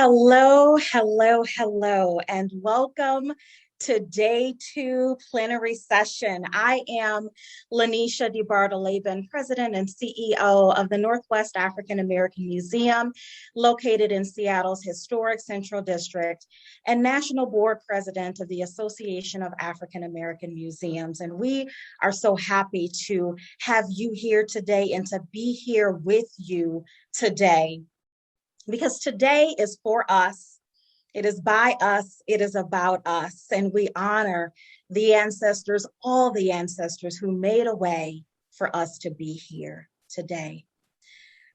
Hello, and welcome to day 2 plenary session. I am Lanisha DeBartoleben, President and CEO of the Northwest African American Museum, located in Seattle's historic Central District, and National Board President of the Association of African American Museums. And we are so happy to have you here today and to be here with you today. Because today is for us, it is by us, it is about us, and we honor the ancestors, all the ancestors who made a way for us to be here today.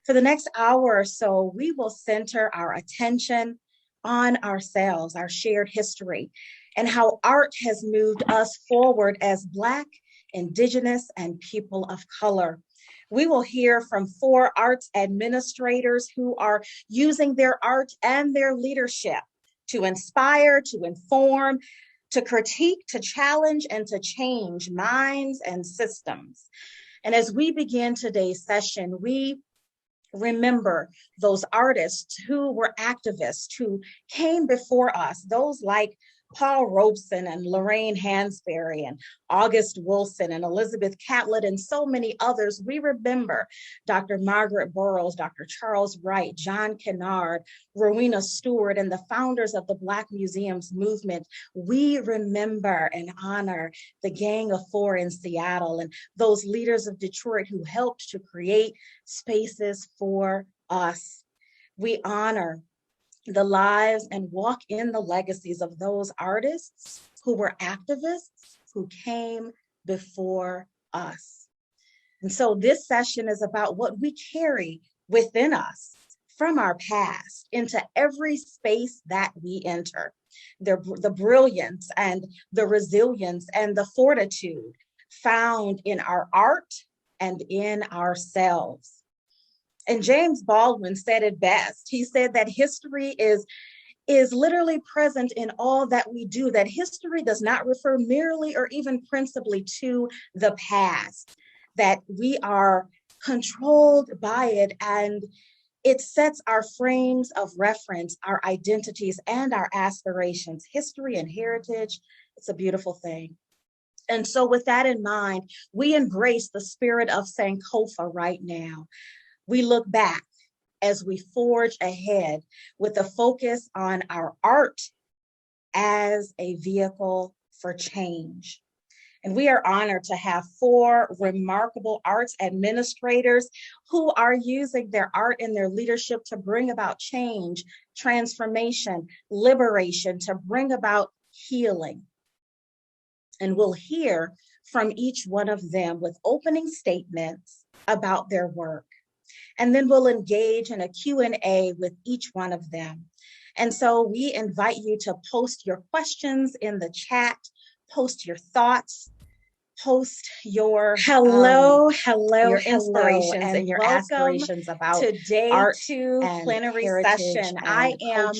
For the next hour or so, we will center our attention on ourselves, our shared history, and how art has moved us forward as Black, Indigenous, and people of color. We will hear from 4 arts administrators who are using their art and their leadership to inspire, to inform, to critique, to challenge, and to change minds and systems. And as we begin today's session, we remember those artists who were activists, who came before us, those like Paul Robeson and Lorraine Hansberry and August Wilson and Elizabeth Catlett and so many others. We remember Dr. Margaret Burroughs, Dr. Charles Wright, John Kennard, Rowena Stewart, and the founders of the Black Museums movement. We remember and honor the Gang of 4 in Seattle and those leaders of Detroit who helped to create spaces for us. We honor the lives and walk in the legacies of those artists who were activists who came before us. And so this session is about what we carry within us from our past into every space that we enter. The brilliance and the resilience and the fortitude found in our art and in ourselves. And James Baldwin said it best. He said that history is literally present in all that we do, that history does not refer merely or even principally to the past, that we are controlled by it, and it sets our frames of reference, our identities, and our aspirations. History and heritage, it's a beautiful thing. And so with that in mind, we embrace the spirit of Sankofa right now. We look back as we forge ahead with a focus on our art as a vehicle for change. And we are honored to have 4 remarkable arts administrators who are using their art and their leadership to bring about change, transformation, liberation, to bring about healing. And we'll hear from each one of them with opening statements about their work. And then we'll engage in a Q&A with each one of them. And so we invite you to post your questions in the chat, post your thoughts, post your inspirations and your aspirations about today art 2 plenary session. I am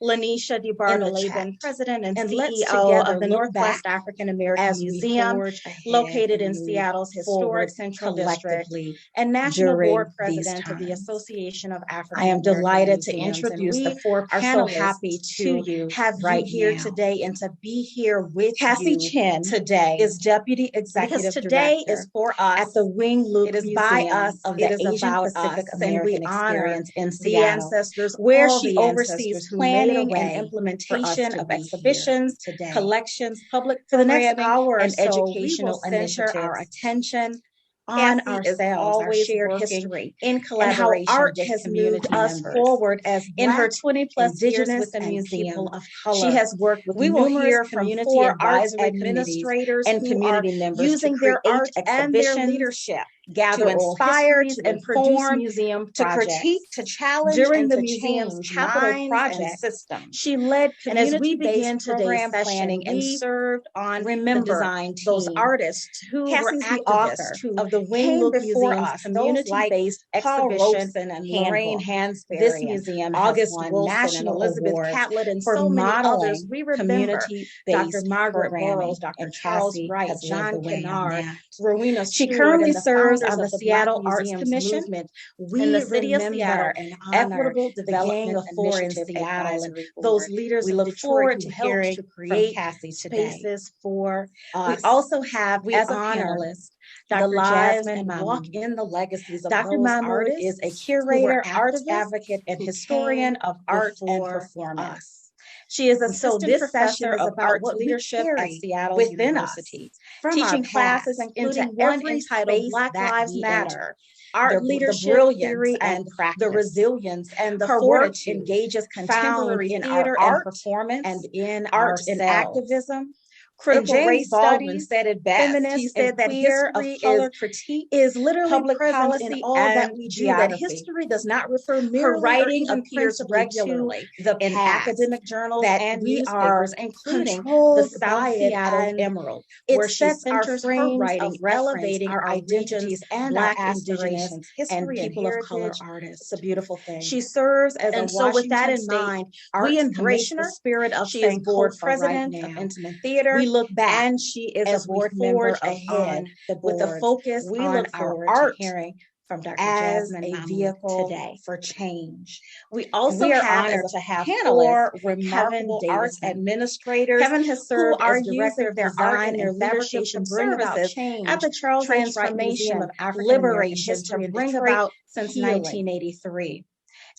Lanisha DeBartoleben, President and CEO of the Northwest African American Museum, located in Seattle's historic Central District, and National Board President of the Association of African American Museums. I am delighted to introduce the 4 panelists. So happy to have you here today and to be here with Cassie Chin today is Deputy Executive today Director is for us at the Wing Loop It is Museum by us of the Asian Pacific American Experience in Seattle, the ancestors, where she oversees planning and implementation of exhibitions, collections, public for the next hour and educational initiatives. Our attention on ourselves, our shared history, in collaboration, and how art has moved us forward as in her 20+ years with the museum of color. She has worked with numerous community advisory administrators and community members using their art and their leadership gather to inspire, to inform, museum to critique, to challenge, during the museum's capital project system. She led community-based program planning and served on the design team. Those artists who were activists of the Wing Loop Museum's community-based exhibition and Lorraine Hansberry, this museum August Wilson and Elizabeth Catlett and so many others. We remember Dr. Margaret Burroughs, Dr. Charles Wright, John Kennard, Rowena Stewart. She currently serves serves on the Seattle Arts Commission in the city of Seattle, Equitable Development of Four in Seattle, and those leaders we look forward to hearing to create spaces for us. We also have as a panelist Dr. Jasmine walk in the legacies of Dr. Mahmoud is a curator, arts advocate, and historian of art and performance. She is assistant professor of art leadership at Seattle University, teaching classes including one entitled Black Lives Matter, art leadership theory and practice, the resilience and the fortitude engages contemporary theater and performance and in art and activism. Critical race studies said it best. He said that history of color critique is literally public policy in all that we do. That history does not refer merely. Her writing appears regularly in academic journals and newspapers, including the South Seattle Emerald, where she centers her writing elevating our identities and Black, Indigenous, and people of color artists. It's a beautiful thing. She serves as a Washington with that in mind, we embrace the spirit of she is board president of Intimate Theater. We look back, and she is a board member ahead with a focus on our art hearing from Dr. Jasmine as a vehicle today for change. We also are honored to have four remarkable arts administrators. Kevin has served as director of their art and their leadership services at the Charles Transformation of African Liberation to bring about since 1983.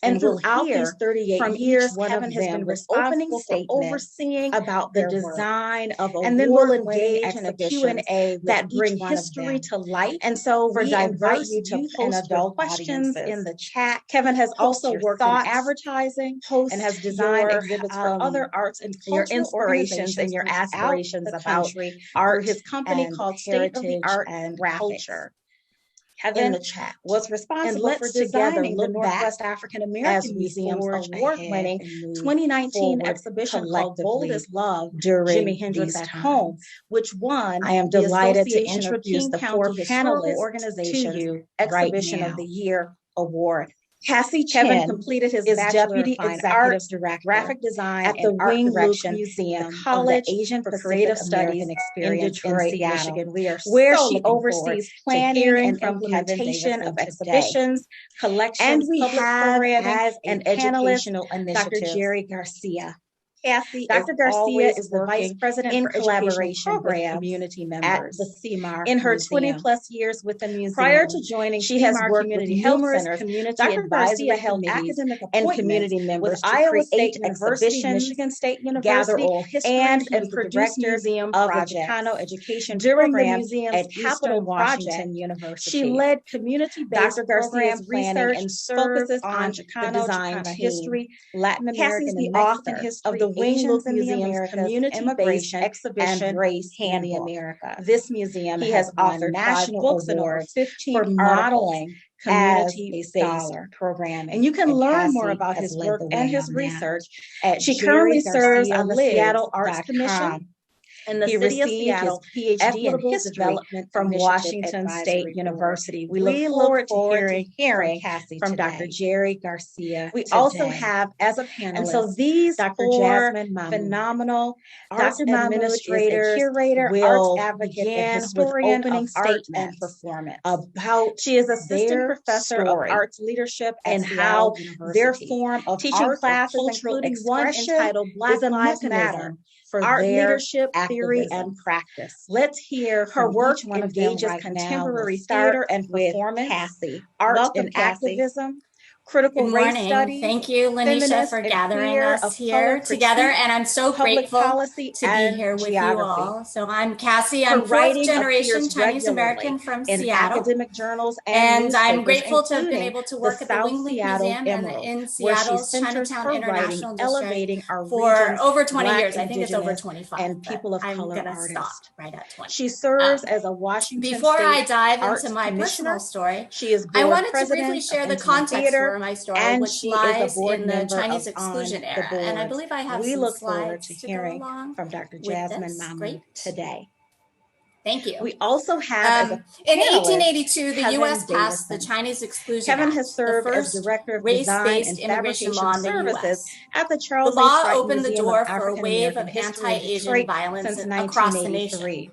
And throughout these 38 years, Kevin has been responsible for overseeing about the design of and then we'll engage in a Q&A that bring history to light. And so we invite you to post your questions in the chat. Kevin has also worked in advertising and has designed exhibits for other arts and cultural inspirations and your aspirations about art. His company called State of the Art and Culture. Kevin in the chat was responsible for designing the Northwest African American Museum's award-winning 2019 exhibition called Bold as Love during Jimi Hendrix at Home, which won I am delighted to introduce the four panelists organization to you, Exhibition of the Year Award. Cassie Kevin completed his Deputy Executive Director, Graphic Design at the Wing Luke Museum, the College of Asian for Creative Studies in Detroit, Michigan. We are where she oversees planning and implementation of exhibitions, collections, and we have as an educational initiative, Dr. Jerry Garcia. Cassie Dr. Garcia is the Vice President in collaboration with community members at the CMAR in her 20-plus years with the museum. Prior to joining, she has worked community health centers, community advisory held academic and community members with Iowa State University, Michigan State University, gather oral history, and produce museum of the Chicano education during the museum's at Capital Washington University. She led community-based Garcia's planning and focuses on Chicano history, Latin American and Mexican history of the Wing Luke Museum's community-based exhibition and race in the America. This museum has authored national books and over 15 for modeling community-based programming. And you can learn more about his work and his research at She currently serves on the Seattle Arts Commission in the city of Seattle, PhD in history development from Washington State University. We look forward to hearing from Dr. Jerry Garcia. We also have as a panelist, and so these Dr. Jasmine phenomenal arts administrators, curator, arts advocate, and historian opening statement and performance about she is assistant professor of arts leadership and how their form of teaching classes, including one entitled Black Lives Matter, for art leadership theory and practice. Let's hear her work engages contemporary theater and performance, Cassie, art and activism, critical race studies. Thank you, Lanisha, for gathering us here together. And I'm so grateful to be here with you all. So I'm Cassie. I'm fourth generation Chinese American from Seattle. Academic journals and I'm grateful to have been able to work at the Wing Luke Museum and in Seattle's Chinatown International District for over 20 years. I think it's over 25. And people of color artists. Stop right at 20. She serves as a Washington Before State I dive into my personal story, I wanted to briefly share the context for my story, which lies in the Chinese exclusion era. And I believe I have some slides to go along from Dr. Jasmine Mahmoud today. Thank you. We also have in 1882, the U.S. passed the Chinese Exclusion Kevin Act, has served as director of race-based immigration law in the U.S. At the Charles The law opened the door for a wave of anti-Asian violence across the nation.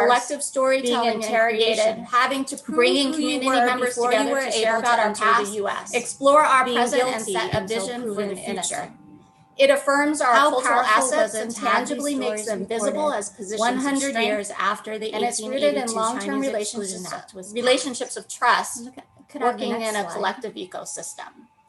collective storytelling, being interrogated, having to prove bringing who you community were members before together you were to share able about to our enter past, the U.S., explore our being present, and guilty set a until vision for proven the future. innocent. It affirms our How cultural powerful assets was it and to have tangibly these makes stories them visible recorded as positions 100 of strength, years after the and it's rooted in 1882 long-term Chinese Exclusion relationships Act was passed. relationships of trust, Could have the working next in a slide. collective ecosystem.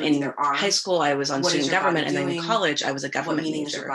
In high school, I was on student government, and then in college, I was a government major.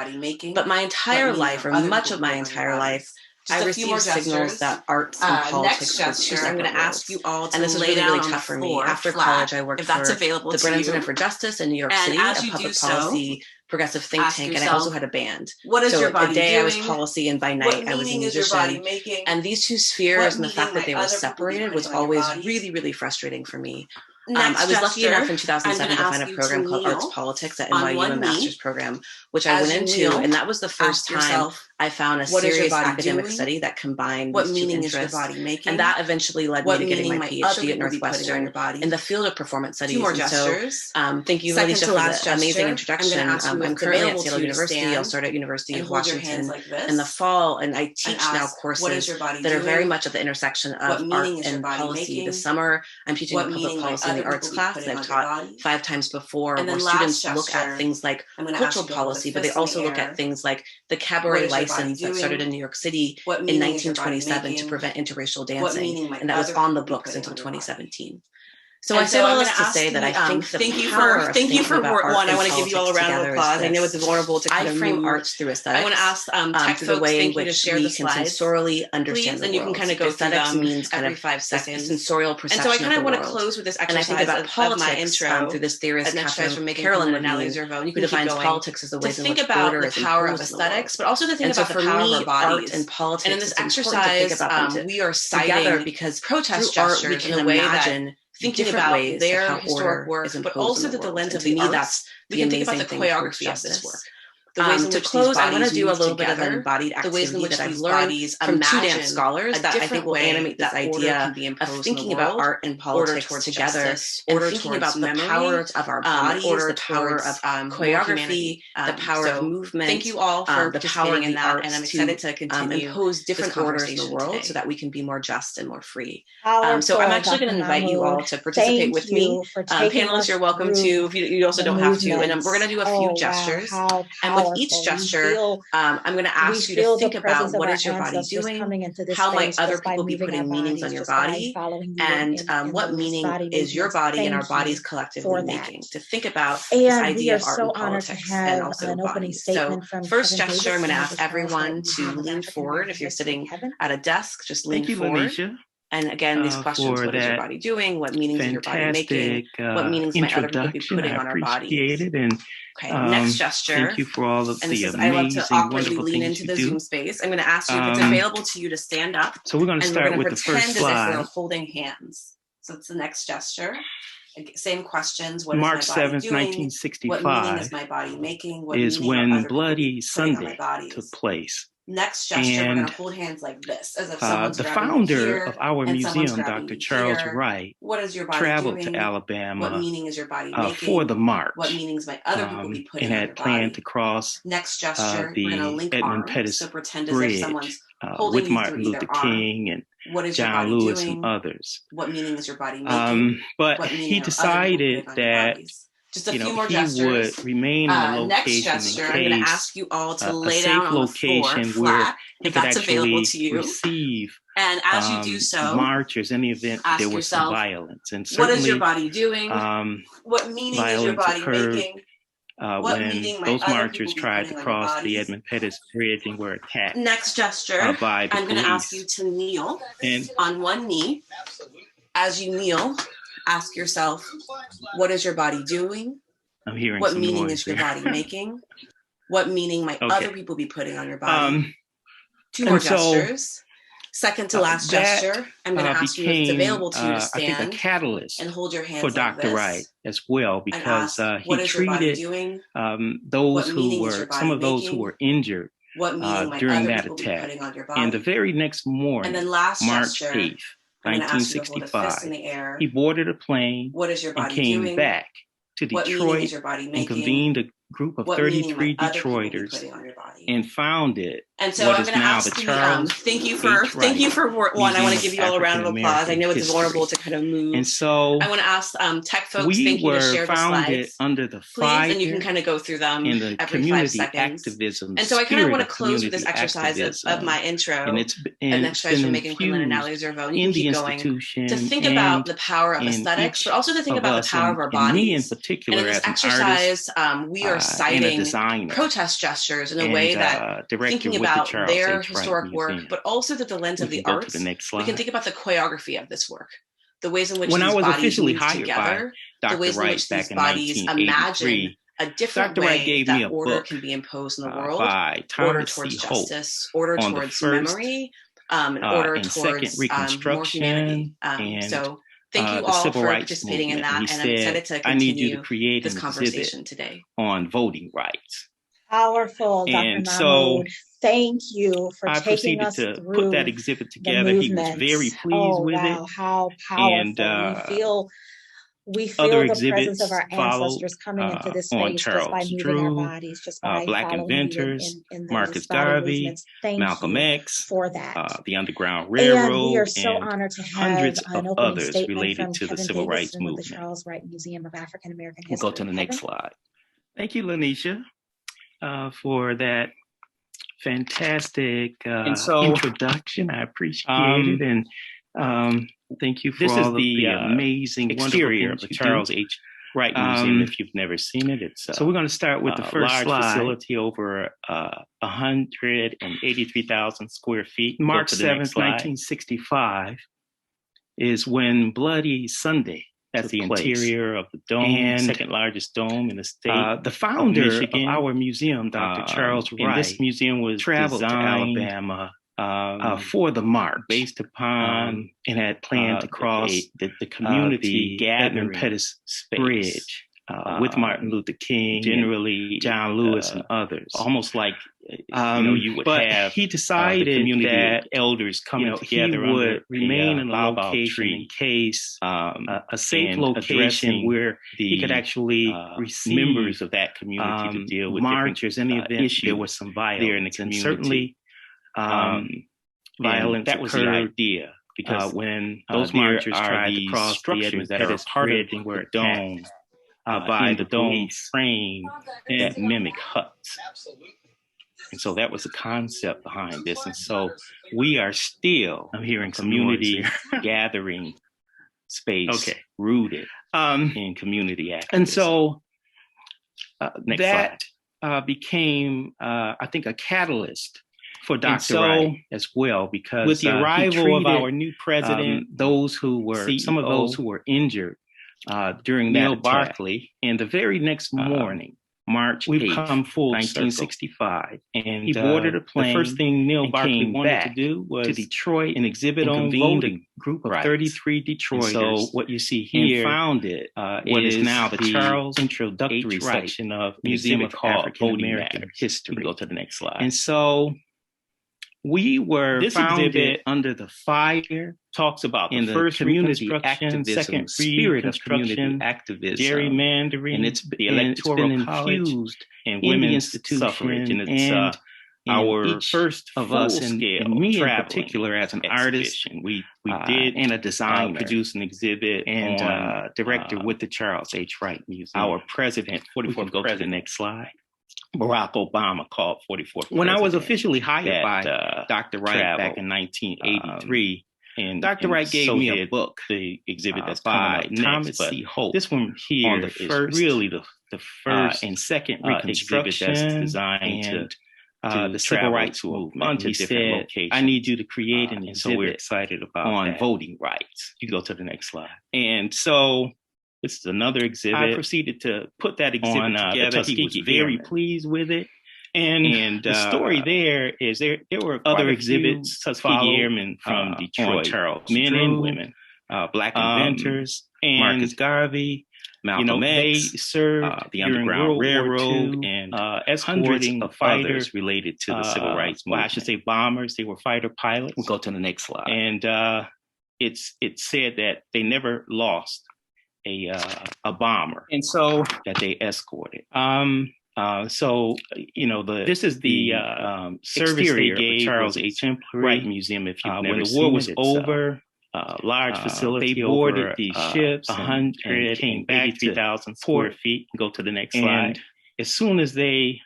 But my entire life, or much of my entire life, I received signals that arts and politics were two separate worlds. Ask you all to and this was really, really tough for me. After college, I worked for the Brennan Center for Justice in New York City, a public policy progressive think tank, and I also had a band. What is your body a day doing? I was policy, and by night I was a musician. And these two spheres and the fact that they were separated was always really, really frustrating for me. I was lucky enough in 2007 to find a program called Arts Politics at NYU, a master's program, which I went into, and that was the first time I found a serious academic study that combined these two interests, and that eventually led me to getting my PhD at Northwestern in the field of performance studies. Two more gestures. So, thank you, Lanisha, for the amazing introduction. I'm currently at Seattle University. I'll start at University of Washington in the fall, and I teach now courses that are very much at the intersection of art and policy. This summer, I'm teaching a public policy in the arts class that I've taught 5 times before, where students look at things like cultural policy, but they also look at things like the cabaret license that started in New York City in 1927 to prevent interracial dancing, and that was on the books until 2017. So I say all this to say that I think thank you for one. I want to give you all a round of applause. I know it's vulnerable to kind of frame arts through aesthetics. I want to ask tech through folks, the way in thank you to which share we the can slides. sensorially understand the And you world. can kind of go through Aesthetics them means kind every of 5 seconds. sensorial And perception so I kind of want to world. close with this And I exercise think about of politics my intro through this theorist, Catherine Carolyn and Natalie Levine, Zervo. You who can defines keep going. politics as the To ways in think which about order the is power of imposed in the world. aesthetics, but also to think And so about for the power me, of our art bodies. and politics, And in this it's important to think exercise, about them we are together, citing because protest through art we gestures can in a way that imagine thinking different about ways their of how historic order work, is but imposed also in the through the world. lens And of to the me, arts, that's we the can think about amazing the thing towards choreography of this justice. work. The ways in To which close, these I want bodies to do a move little bit of an together, embodied the ways in activity which that I've these learned bodies from 2 imagine dance scholars a that I think different will way animate this that order idea can be of imposed in thinking the about world, art and order politics towards together, justice, and order thinking towards about the memory, power of our bodies, order the power towards of more choreography, humanity. the power of So movement. thank you all for the power participating of in the that, arts and I'm excited to continue impose different this orders in the conversation world today. so that we can be more just and more free. Powerful, So I'm actually going to invite you all Mahmoud. to participate Thank with me. you for taking Panelists, us you're welcome through to. You also the don't have to. And movements. we're going to do a few gestures. How And with each powerful. gesture, I'm going to ask you to feel think the about presence of what our is your body ancestors doing, coming into this how might space other just by people be moving our putting meanings bodies, on your just by body, following you and in what those meaning body is your movements. body and our Thank bodies you collectively for making. that. To think about this And we idea are of art so and honored to politics and have also an opening bodies. statement So from first Kevin gesture, I'm going to Davis, ask everyone to lean forward. If you're sitting at a desk, just lean forward. Lanisha. And again, these questions: what is your body doing? What meanings is your body making? What meanings might other people be putting on our bodies? It. And okay, next gesture. Thank you for all of and the this is, amazing, I love to awkwardly wonderful lean things into you the do. Zoom space. I'm going to ask you if it's available to you to stand up. So we're going to start with the first pretend slide. as if we're holding hands. So it's the next gesture. Same questions. What March is my body 7th, doing? 1965 what meaning is my body making? What is meaning are when other Bloody people putting on my Sunday bodies? took place. Next gesture, we're going to hold hands like this, as if someone's the grabbing founder here of our and museum, someone's grabbing Dr. you Charles here. Wright, What is your body traveled doing? to Alabama What meaning is your body making? for the march. What meanings might other people be putting and on had your planned body? to cross Next gesture, the we're going to link Edmund arms. Pettus So pretend as Bridge if someone's holding with you Martin through Luther either arm. King and What is your John body Lewis doing? and others. What meaning is your body making? But what he meaning are other people decided putting on your that bodies? Just a few he more gestures. would remain in the Next location gesture, in I'm going to case ask you all to a lay safe down on location the floor, where flat, he if could that's actually available to you. receive And as you do so, marchers in the event ask there was some yourself, violence. And what is your certainly body doing? What meaning is your violence body occurred making? when those marchers tried to cross the Edmund Pettus Bridge and were attacked. Next gesture, by the I'm going to ask police. you to kneel And on one knee. As you kneel, ask yourself, what is your body doing? I'm hearing what some meaning noise is your there. body making? What meaning might Okay. other people be putting on your body? Two and more so, gestures. Second to last gesture, I'm going to ask you if it's available to you to stand, I think, a catalyst and hold your hands for like Dr. this, Wright as well, because what he is your body treated doing? those What who meaning is your were, body some of those who making? were injured What meaning might during other that people be attack. putting on your body? And the very next morning, And then last March gesture, 8th, I'm going to ask you to hold a fist 1965, in the air. he boarded a plane What is your and body came doing? back to What meaning Detroit is your body and making? convened a group of What meaning 33 might other people be Detroiters putting on your body? and founded And so what I'm is going to now ask the you, Charles thank you H. for Wright one. I want to Museum give you all a round of applause. I know it's History. vulnerable to kind of move. And so I want to ask tech folks, we thank you to were share the founded slides, under the please, fire and you can kind of go through them in the every 5 community seconds. activism And so I kind of spirit want to close with this community exercise of activism. my intro. And it's an exercise been from Megan Quinlan and Natalie infused Zervo. And you in can the keep going. institution To think and about the power of in aesthetics, each but also to think of about us, the power of our and me in bodies. particular And in this as an exercise, artist we are and a citing designer protest gestures in a and way that director thinking with the about Charles their H. Wright historic work, Museum. but also through the lens We of the can go to arts, the next we can slide. think about the choreography of this work, the ways in which When these I was bodies officially move hired together, by the Dr. ways in Wright which back these in bodies imagine 1983, a different Dr. Wright way gave me that a order book can be imposed in the world, by order Thomas towards C. Hope justice, order on the towards first memory, and order and second towards more humanity. Reconstruction and So Thank you all for participating in that, and I'm excited to continue this conversation today on voting rights. Powerful, Dr. Mahmoud. Thank you for taking us through put that exhibit together. He was very pleased with it. How powerful. And we feel the presence of our ancestors coming into this space just by moving our bodies, just by Black inventors, Marcus Garvey, Malcolm X, for that. the Underground Railroad, and we are so honored to have hundreds an of opening others statement related from to Kevin the Civil Rights Davison of Movement. the Charles Wright Museum of African American We'll History. go to the next slide. Thank you, Lanisha, for that fantastic introduction. I appreciate it. And thank you for all of the amazing exterior of the Charles H. Wright Museum. If you've never seen it, it's so we're going to start with the first large facility over 183,000 square feet. March 7th, 1965 is when Bloody Sunday. That's the interior of the dome, second largest dome in the state. The founder of our museum, Dr. Charles Wright, and this museum was traveled to Alabama for the march, based upon and had planned to cross the community Edmund Pettus Bridge with Martin Luther King, generally John Lewis and others. Almost like you would have. He decided the community that elders coming together he would remain in a location in case a safe location where he could actually receive members of that community to deal with marchers in the event issues. There was some violence there in the community. And certainly violence that was occurred, the idea because when those marchers tried to cross the Edmund Pettus Bridge and were attacked by the dome frame that mimic huts. And so that was the concept behind this. And so we are still, I'm hearing community gathering space, rooted in community activism. And so that became, I think, a catalyst for Dr. Wright as well, because with the arrival of our new president, those who were CEO, some of those who were injured during Neil Barkley, and the very next morning, March 8th, come full 1965, and he boarded a plane. The first thing Neil Barkley wanted to do was to Detroit and exhibit on voting. A group of 33 Detroiters. So what you see here founded what is now the Charles introductory section of Museum of African American History. Go to the next slide. And so we were founded under the fire, talks about the first community activism, second spirit of community activism, gerrymandering, and it's the electoral college and women's suffrage, and it's our first of us and me in particular as an artist, we did and a designer produce an exhibit and director with the Charles H. Wright Museum. Our president, 44th, go to the next slide. Barack Obama called 44th. When I was officially hired by Dr. Wright back in 1983, and Dr. Wright gave me a book, the exhibit that's by Thomas C. Holt. This one here on the first, really the first and second reconstruction that's designed to the civil rights movement. He said, "I need you to create an exhibit." So we're excited about on voting rights. You go to the next slide, and so. This is another exhibit. I proceeded to put that exhibit together. He was very pleased with it. And the story there is there were other exhibits, Tuskegee Airmen from Detroit, Charles, men and women, Black inventors, and Marcus Garvey, Malcolm X, they served the Underground Railroad and escorting of fighters related to the Civil Rights Movement. Well, I should say bombers. They were fighter pilots. We'll go to the next slide. And it's said that they never lost a bomber, and so that they escorted. So this is the service they gave Charles H. Wright Museum. If you've never when the war was over, large facility, they boarded these ships, 183,000 square feet. Go to the next slide. As soon as they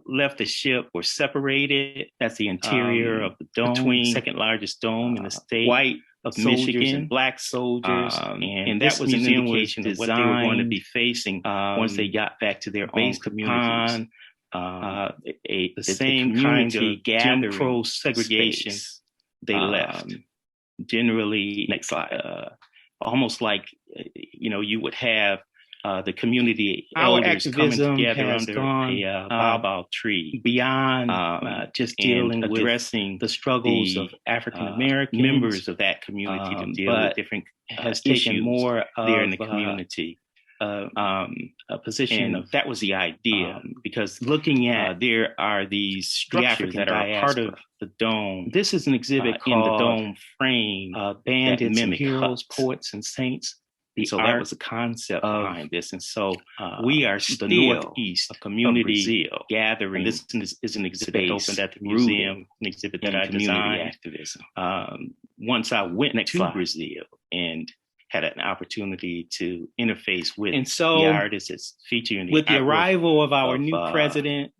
left the ship, were separated. That's the interior of the dome, between second largest dome in the state. White of Michigan, Black soldiers, and that was an indication of what they were going to be facing once they got back to their base communities. The same kind of Jim Crow segregation they left. Generally, next slide, almost like you would have the community elders coming together under a baobab tree, beyond just dealing with addressing the struggles of African American members of that community to deal with different has taken more there in the community. A position of that was the idea, because looking at there are these structures that are part of the dome. This is an exhibit called in the dome frame, bandits and heroes, poets and saints. So that was the concept behind this, and so we are still the Northeast, a community gathering. This is an exhibit opened at the museum, an exhibit that I designed. Activism. Once I went to Brazil and had an opportunity to interface with the artists that's featuring the with the arrival of our new president,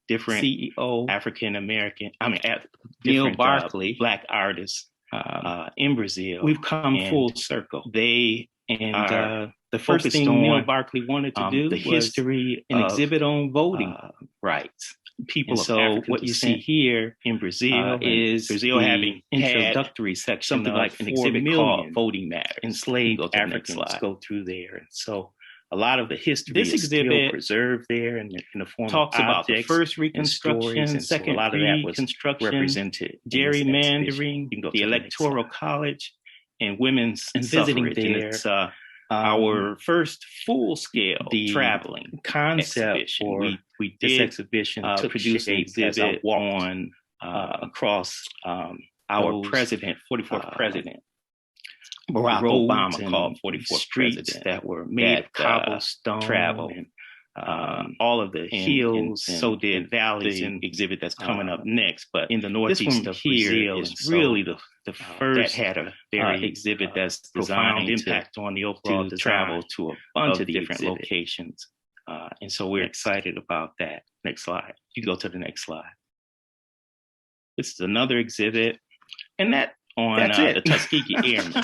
different CEO, African American, Neil Barkley, Black artists in Brazil. We've come full circle. The first thing Neil Barkley wanted to do the was history an exhibit on voting rights. People of African what descent. You see here in Brazil is Brazil having introductory section, something like an exhibit called Voting Matters. Enslaved Africans go through there, and so a lot of the history this is exhibit still preserved there in the form talks of about the first Reconstruction, and second so a lot of that was represented gerrymandering, the Electoral College, and women's and visiting there. And our first full-scale traveling concept exhibition. We did this exhibition to produce an exhibit on across our president, 44th president, Barack Obama, called 44th president, that were made of cobblestone travel. And, all of the hills, so did valleys, and exhibit that's coming up next. But in the northeast of Brazil is really the first that had a very exhibit that's profound impact on the overall to travel to a bunch of different locations. And so we're excited about that. Next slide. You go to the next slide. This is another exhibit, and that on the Tuskegee Airmen.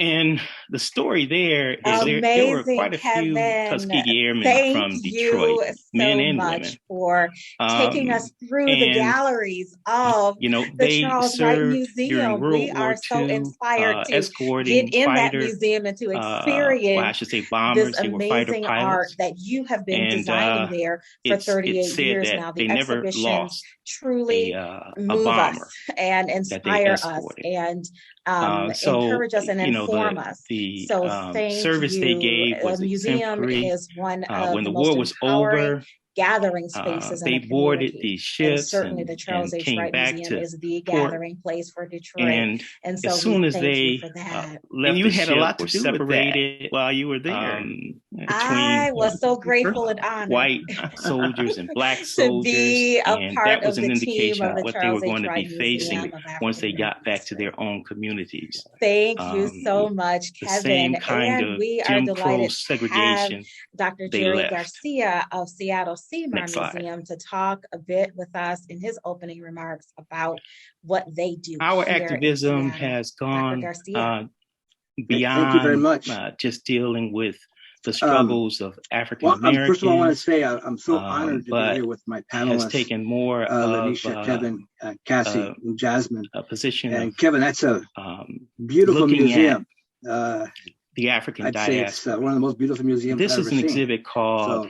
And the story there is there were quite a few Tuskegee Airmen from Detroit, men and women. For taking us through the galleries of the Charles Wright Museum. We are so inspired to get in that museum and to experience this amazing art that you have been designing there for 38 years now. The exhibitions truly move us and inspire us and encourage us and inform us. The thank service you. they gave was the museum is one of when the war was over. Gathering spaces. They boarded these ships, and certainly the Charles H. Wright Museum is the gathering place for Detroit. And so as soon as they left, you had a lot to do separated with that while you were there. I was so grateful and honored, white soldiers and black soldiers, to be a and part that was of an the indication team of of what they were going to be facing once they got back to their own communities. Thank you so much, Kevin. The same kind of we are Jim delighted Crow to segregation. have Dr. Jerry Garcia of Seattle Seymour Museum to talk a bit with us in his opening remarks about what they do. Our activism has gone beyond Thank you very much. Just dealing with the struggles of African Americans. First of all, I want to say I'm so honored to be here with my panelists. Has taken more Lanisha, Kevin, Cassie, and Jasmine. A position and Kevin, that's a beautiful museum. The African I'd say it's one of the most beautiful museums This I've is ever an seen. Exhibit called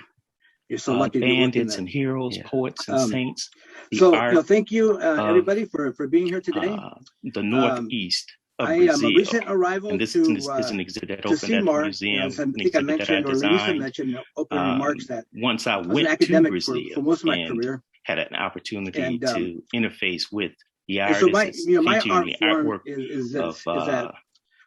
you're so lucky Bandits and Heroes, Poets and Saints. Thank you, everybody, for being here today. The Northeast of I Brazil. am a recent arrival and this to is an exhibit that opened at the museum. I think I mentioned, or Lisa mentioned in the opening remarks that once I was an went academic to Brazil for most of my career, had an opportunity to interface with the artists. artists my art featuring the artwork is of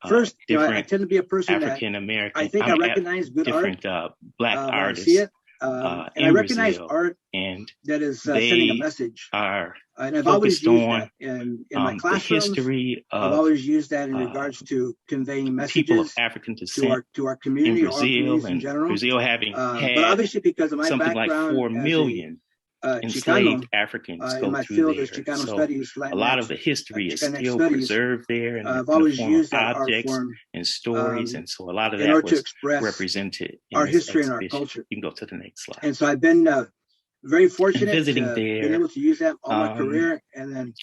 first, I tend to be a person African American. I think I recognize good different art. Black artists. I see it. And I recognize art that is sending a message. And I've always used that in my classrooms. The history of, I've always used that in regards to conveying messages people of African descent to our community, in Brazil, in general. Brazil having had but obviously because of my something background, like 4 million enslaved Africans go my through field there. is Chicano So studies, Latinx, a lot of the history is Chicanx still studies. preserved there in I've the always form used of that art objects form, and stories, and so a lot of in that order to was express represented in our this history and our exhibition. culture. You can go to the next slide. And so I've been very fortunate visiting to there, been able to use that all my career, and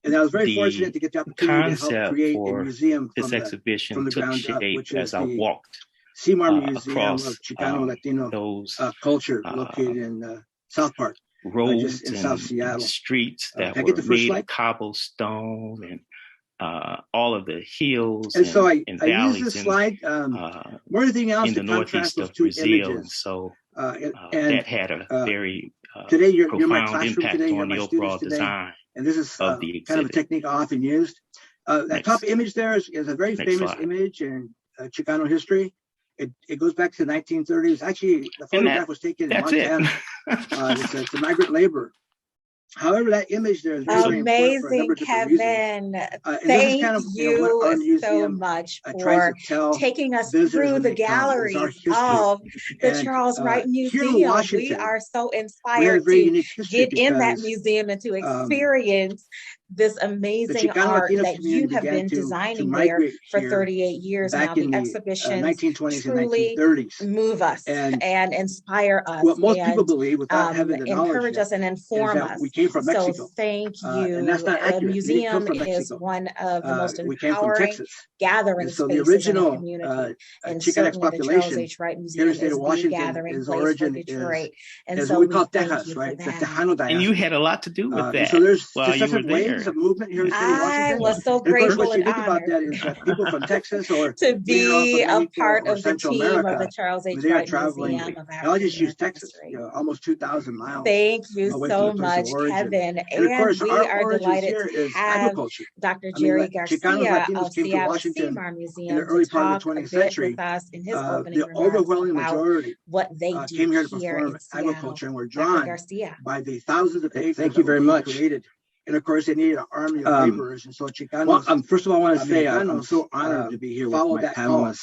I was very fortunate to get the opportunity to help create a museum this exhibition from the took ground shape up, which is as I walked Seymour Museum across of Chicano Latino those culture located in South Park, roads just in South Seattle. and streets that Can I were get the first made slide? of cobblestone and all of the hills And so I valleys use this slide more than anything else in the to northeast contrast those of two Brazil, images. and so And that had a very today you're my profound classroom impact today, you're on my the students overall today, design and this is of the kind of a exhibit. technique I often used. That top image there is a very Next famous slide. image in Chicano history. It goes back to the 1930s. Actually, the photograph was taken in Montana. It's a migrant labor. However, that image there is very important for a number of different Kevin. reasons. Thank kind of, you what our museum, so much for taking us through the galleries of the Charles Wright Museum. We are so inspired to get in that museum and to experience this amazing art that you have been designing there for 38 years now. The exhibitions 1920s truly and 1930s move us and inspire us. What most people believe, without having the knowledge, encourage us and inform us. We came from Mexico. So thank you. And that's not accurate. The museum is one of the most empowering gathering so spaces the original, in the community. And Chicanx certainly the Charles H. Wright Museum is the gathering place for Detroit. And so we call Texas, right? The Tejano diaspora. And you had a lot to do with that. So there's while you were there. Of movement here in the state of Washington. I was so grateful and honored about that is that people from Texas or to be a part of the Central team America, of the Charles H. they are Wright traveling. Museum of I'll just use Texas, History. Almost 2,000 miles. Thank you so much, Kevin. And of course, we are delighted to have Dr. Jerry Garcia of Seattle Seymour Museum to talk a bit with us in his opening remarks overwhelming majority what they do came here to here perform in agriculture and were Dr. drawn Garcia. by the thousands of acres. Thank you very much. Created. And of course, they needed an army of laborers. And so Chicanos. First of all, I want to say I'm so honored to be here with my panelists.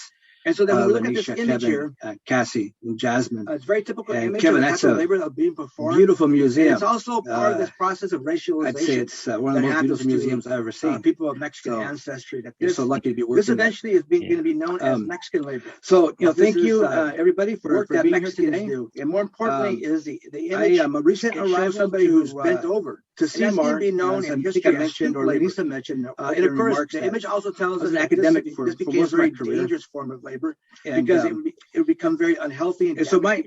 And so then when we look at this image here, Cassie and Jasmine, it's very typical image Kevin, of that's a labor that being performed. Beautiful museum. And it's also part of this process of racialization. I'd say it's one of the most beautiful museums I've ever seen. People of Mexican ancestry. That you're so lucky to be working. This eventually is going to be known as Mexican labor. So thank you everybody for being here today. And more importantly is the image. I am a recent arrival, somebody who's bent over to Seymour, being known in history. I mentioned or Lisa mentioned. And of course, the image also tells us an academic for most of my career. Dangerous form of labor. Because it would become very unhealthy. And so my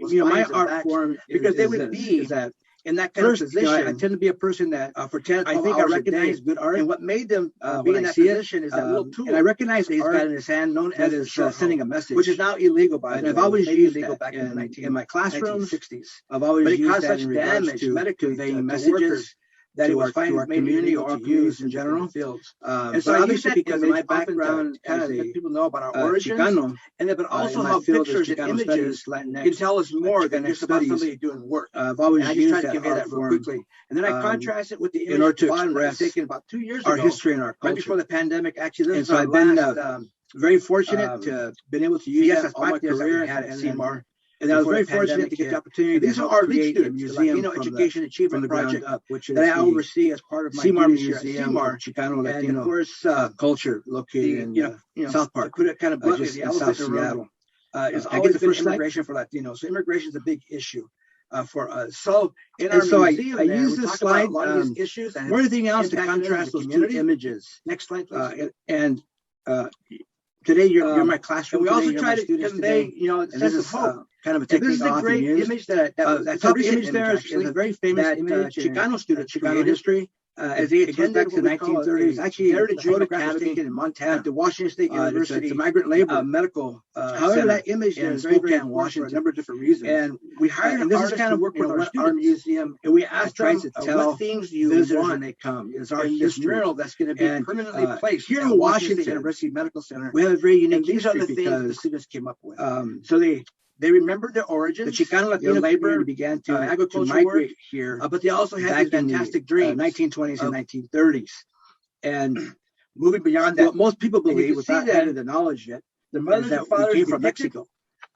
art form, because they would be that in that kind of position. I tend to be a person that for 10, I think I recognize good art. And what made them be in that position is that little tool. And I recognize he's got in his hand, known as sending a message, which is now illegal by the way. I've always used that back in my classroom. 1960s. I've always used that in regards to conveying messages that it was to our community or use in general fields. And so obviously because of my background, kind of let people know about our origins, Chicano, and then but also how pictures and images can tell us more than just about somebody doing work. I've always used that to convey that real quickly. And then I contrast it with the image in order to express taken about 2 years ago, our history and our culture. Right before the pandemic, actually, this is our last, very fortunate to been able to use that all my career at Seymour. And I was very fortunate to get the opportunity to help create a museum from Education Achievement Project, which is that I oversee as part of my Seymour Museum, Chicano Latino, and of course culture located in South Park. Put it kind of bluntly, the elephant in the room is always been immigration for Latinos. So immigration is a big issue for us. So in our museum, I use this slide more than anything else to contrast those two images. Next slide, please. Today you're my classroom. And we also try to convey, a sense of hope. Kind of a technique. This is a great image that top image there is a very famous image Chicano student, Chicano history. As he attended the 1930s, actually there the photograph was taken in Montana at the Washington State University. It's a migrant labor medical. However, that image is very, very Washington for a number of different reasons. And we hired an artist to work with our museum, and we asked them to tell what themes do you want when they come. It's our mural that's going to be permanently placed here in Washington State University Medical Center. We have a very unique history. These are the things the students came up with. So they remembered their origins. The Chicano Latino labor began to migrate here, but they also had these fantastic dreams, 1920s and 1930s. And moving beyond that, what most people believe, without having the knowledge yet, the mothers and fathers came from Mexico.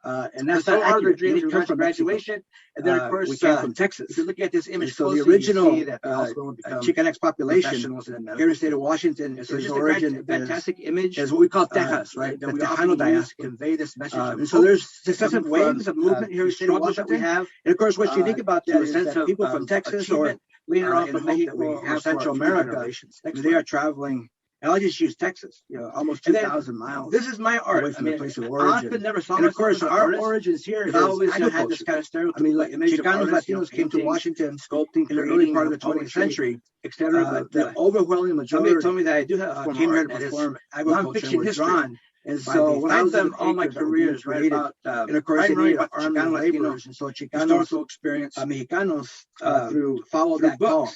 And that's not accurate. Dreams come from graduation. And then, of course, we came from Texas. If you look at this image closely, the original Chicanx population here in the state of Washington is its origin. Fantastic image is what we call Texas, right? That we often use to convey this message. And so there's successive waves of movement here in the state of Washington. We have. And of course, what's unique about that is that people from Texas or later on from Mexico or Central America, they are traveling And I'll just use Texas, almost 2,000 miles. This is my art. Away from the place of origin. I never saw, and of course, our origins here is always had this kind of stereotype. I mean, like Chicanos, Latinos came to Washington, sculpting in the early part of the 20th century, etc. But the overwhelming majority told me that I do have came here to perform nonfiction history. And so when I've done all my careers, right, about, and of course, I know about Chicano laborers, and so Chicanos, historical experience, Mexicanos, through follow that call.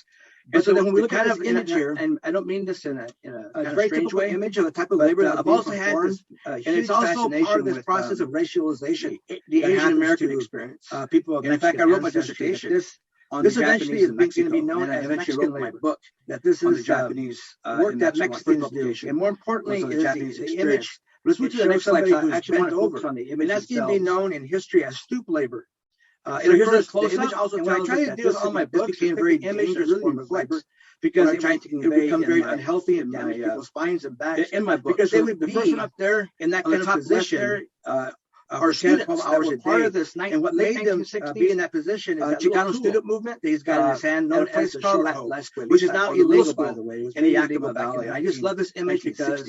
And so then when we look at this image here, and I don't mean this in a kind of very strange way, image of the type of labor that I've also had this, and it's also part of this process of racialization, the Asian American experience. People of, in fact, I wrote my dissertation. This eventually is going to be known as Mexican labor. Book that this is Japanese work that Mexicans do, and more importantly, is the image. Let's move to the next slide. I actually bent over on the image, and that's going to be known in history as stoop labor. So here's a close-up, and what I try to do with all my books is very image that really reflects, because I'm trying to become very unhealthy in my people's spines and backs in my book. Because they would be the person up there in that kind of position. Our students that were part of this, and what made them be in that position is that Chicano student movement that he's got in his hand, known as the short hole, which is now illegal, by the way, in the Yakima Valley. I just love this image because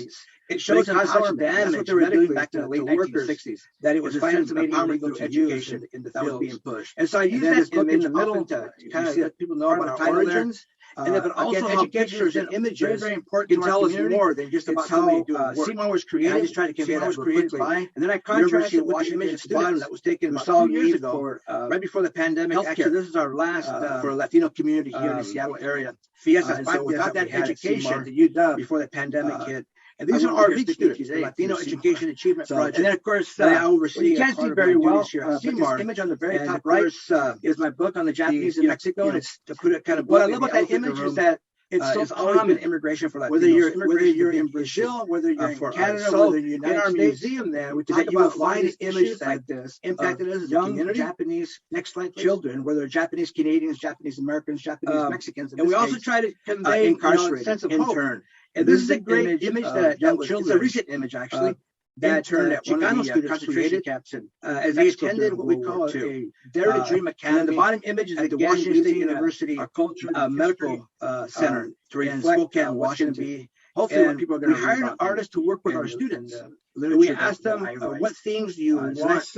it shows how much damage that's what they were doing back in the late 1960s, that it was financing empowerment through education in the field being pushed. And so I use that book in the middle to kind of let people know about our origins. And then, but also how pictures and images very important can tell us more than just about somebody doing work. Seymour was created. I just tried to convey that quickly. And then I contrasted with the image at the bottom that was taken about 2 years ago, right before the pandemic. Actually, this is our last for a Latino community here in the Seattle area. And so without that education at the UW before the pandemic hit. And these are our big students, the Latino Education Achievement Project. And then, of course, I oversee you can't see very well here. This image on the very top right is my book on the Japanese in Mexico. And it's, to put it kind of, what I love about that image is that it's so common immigration for Latinos. Whether you're in Brazil, whether you're in Canada, whether you're in our museum there, we talk about why an image like this impacted us as young Japanese children, whether Japanese Canadians, Japanese Americans, Japanese Mexicans. And we also try to convey a sense of hope. And this is a great image that young children, it's a recent image actually, that turned at Chicano students concentration camps as they attended what we call a Dare to Dream Academy. And the bottom image is at the Washington State University Medical Center to reflect what's going to be. Hopefully, when people are going to hire an artist to work with our students, we asked them what themes do you want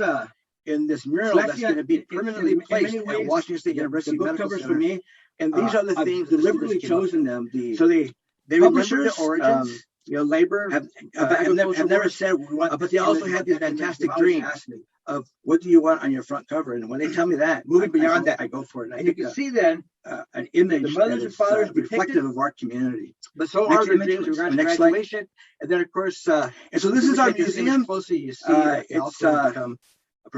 in this mural that's going to be permanently placed at Washington State University Medical Center. For me, and these are the themes deliberately chosen them. So they remember the origins, labor, have never said we want, but they also have these fantastic dreams of what do you want on your front cover. And when they tell me that, moving beyond that, I go for it. And you can see then an image the mothers and fathers reflective of our community. But so are the dreams of graduation. And then, of course, and so this is our museum. Closely, you see it's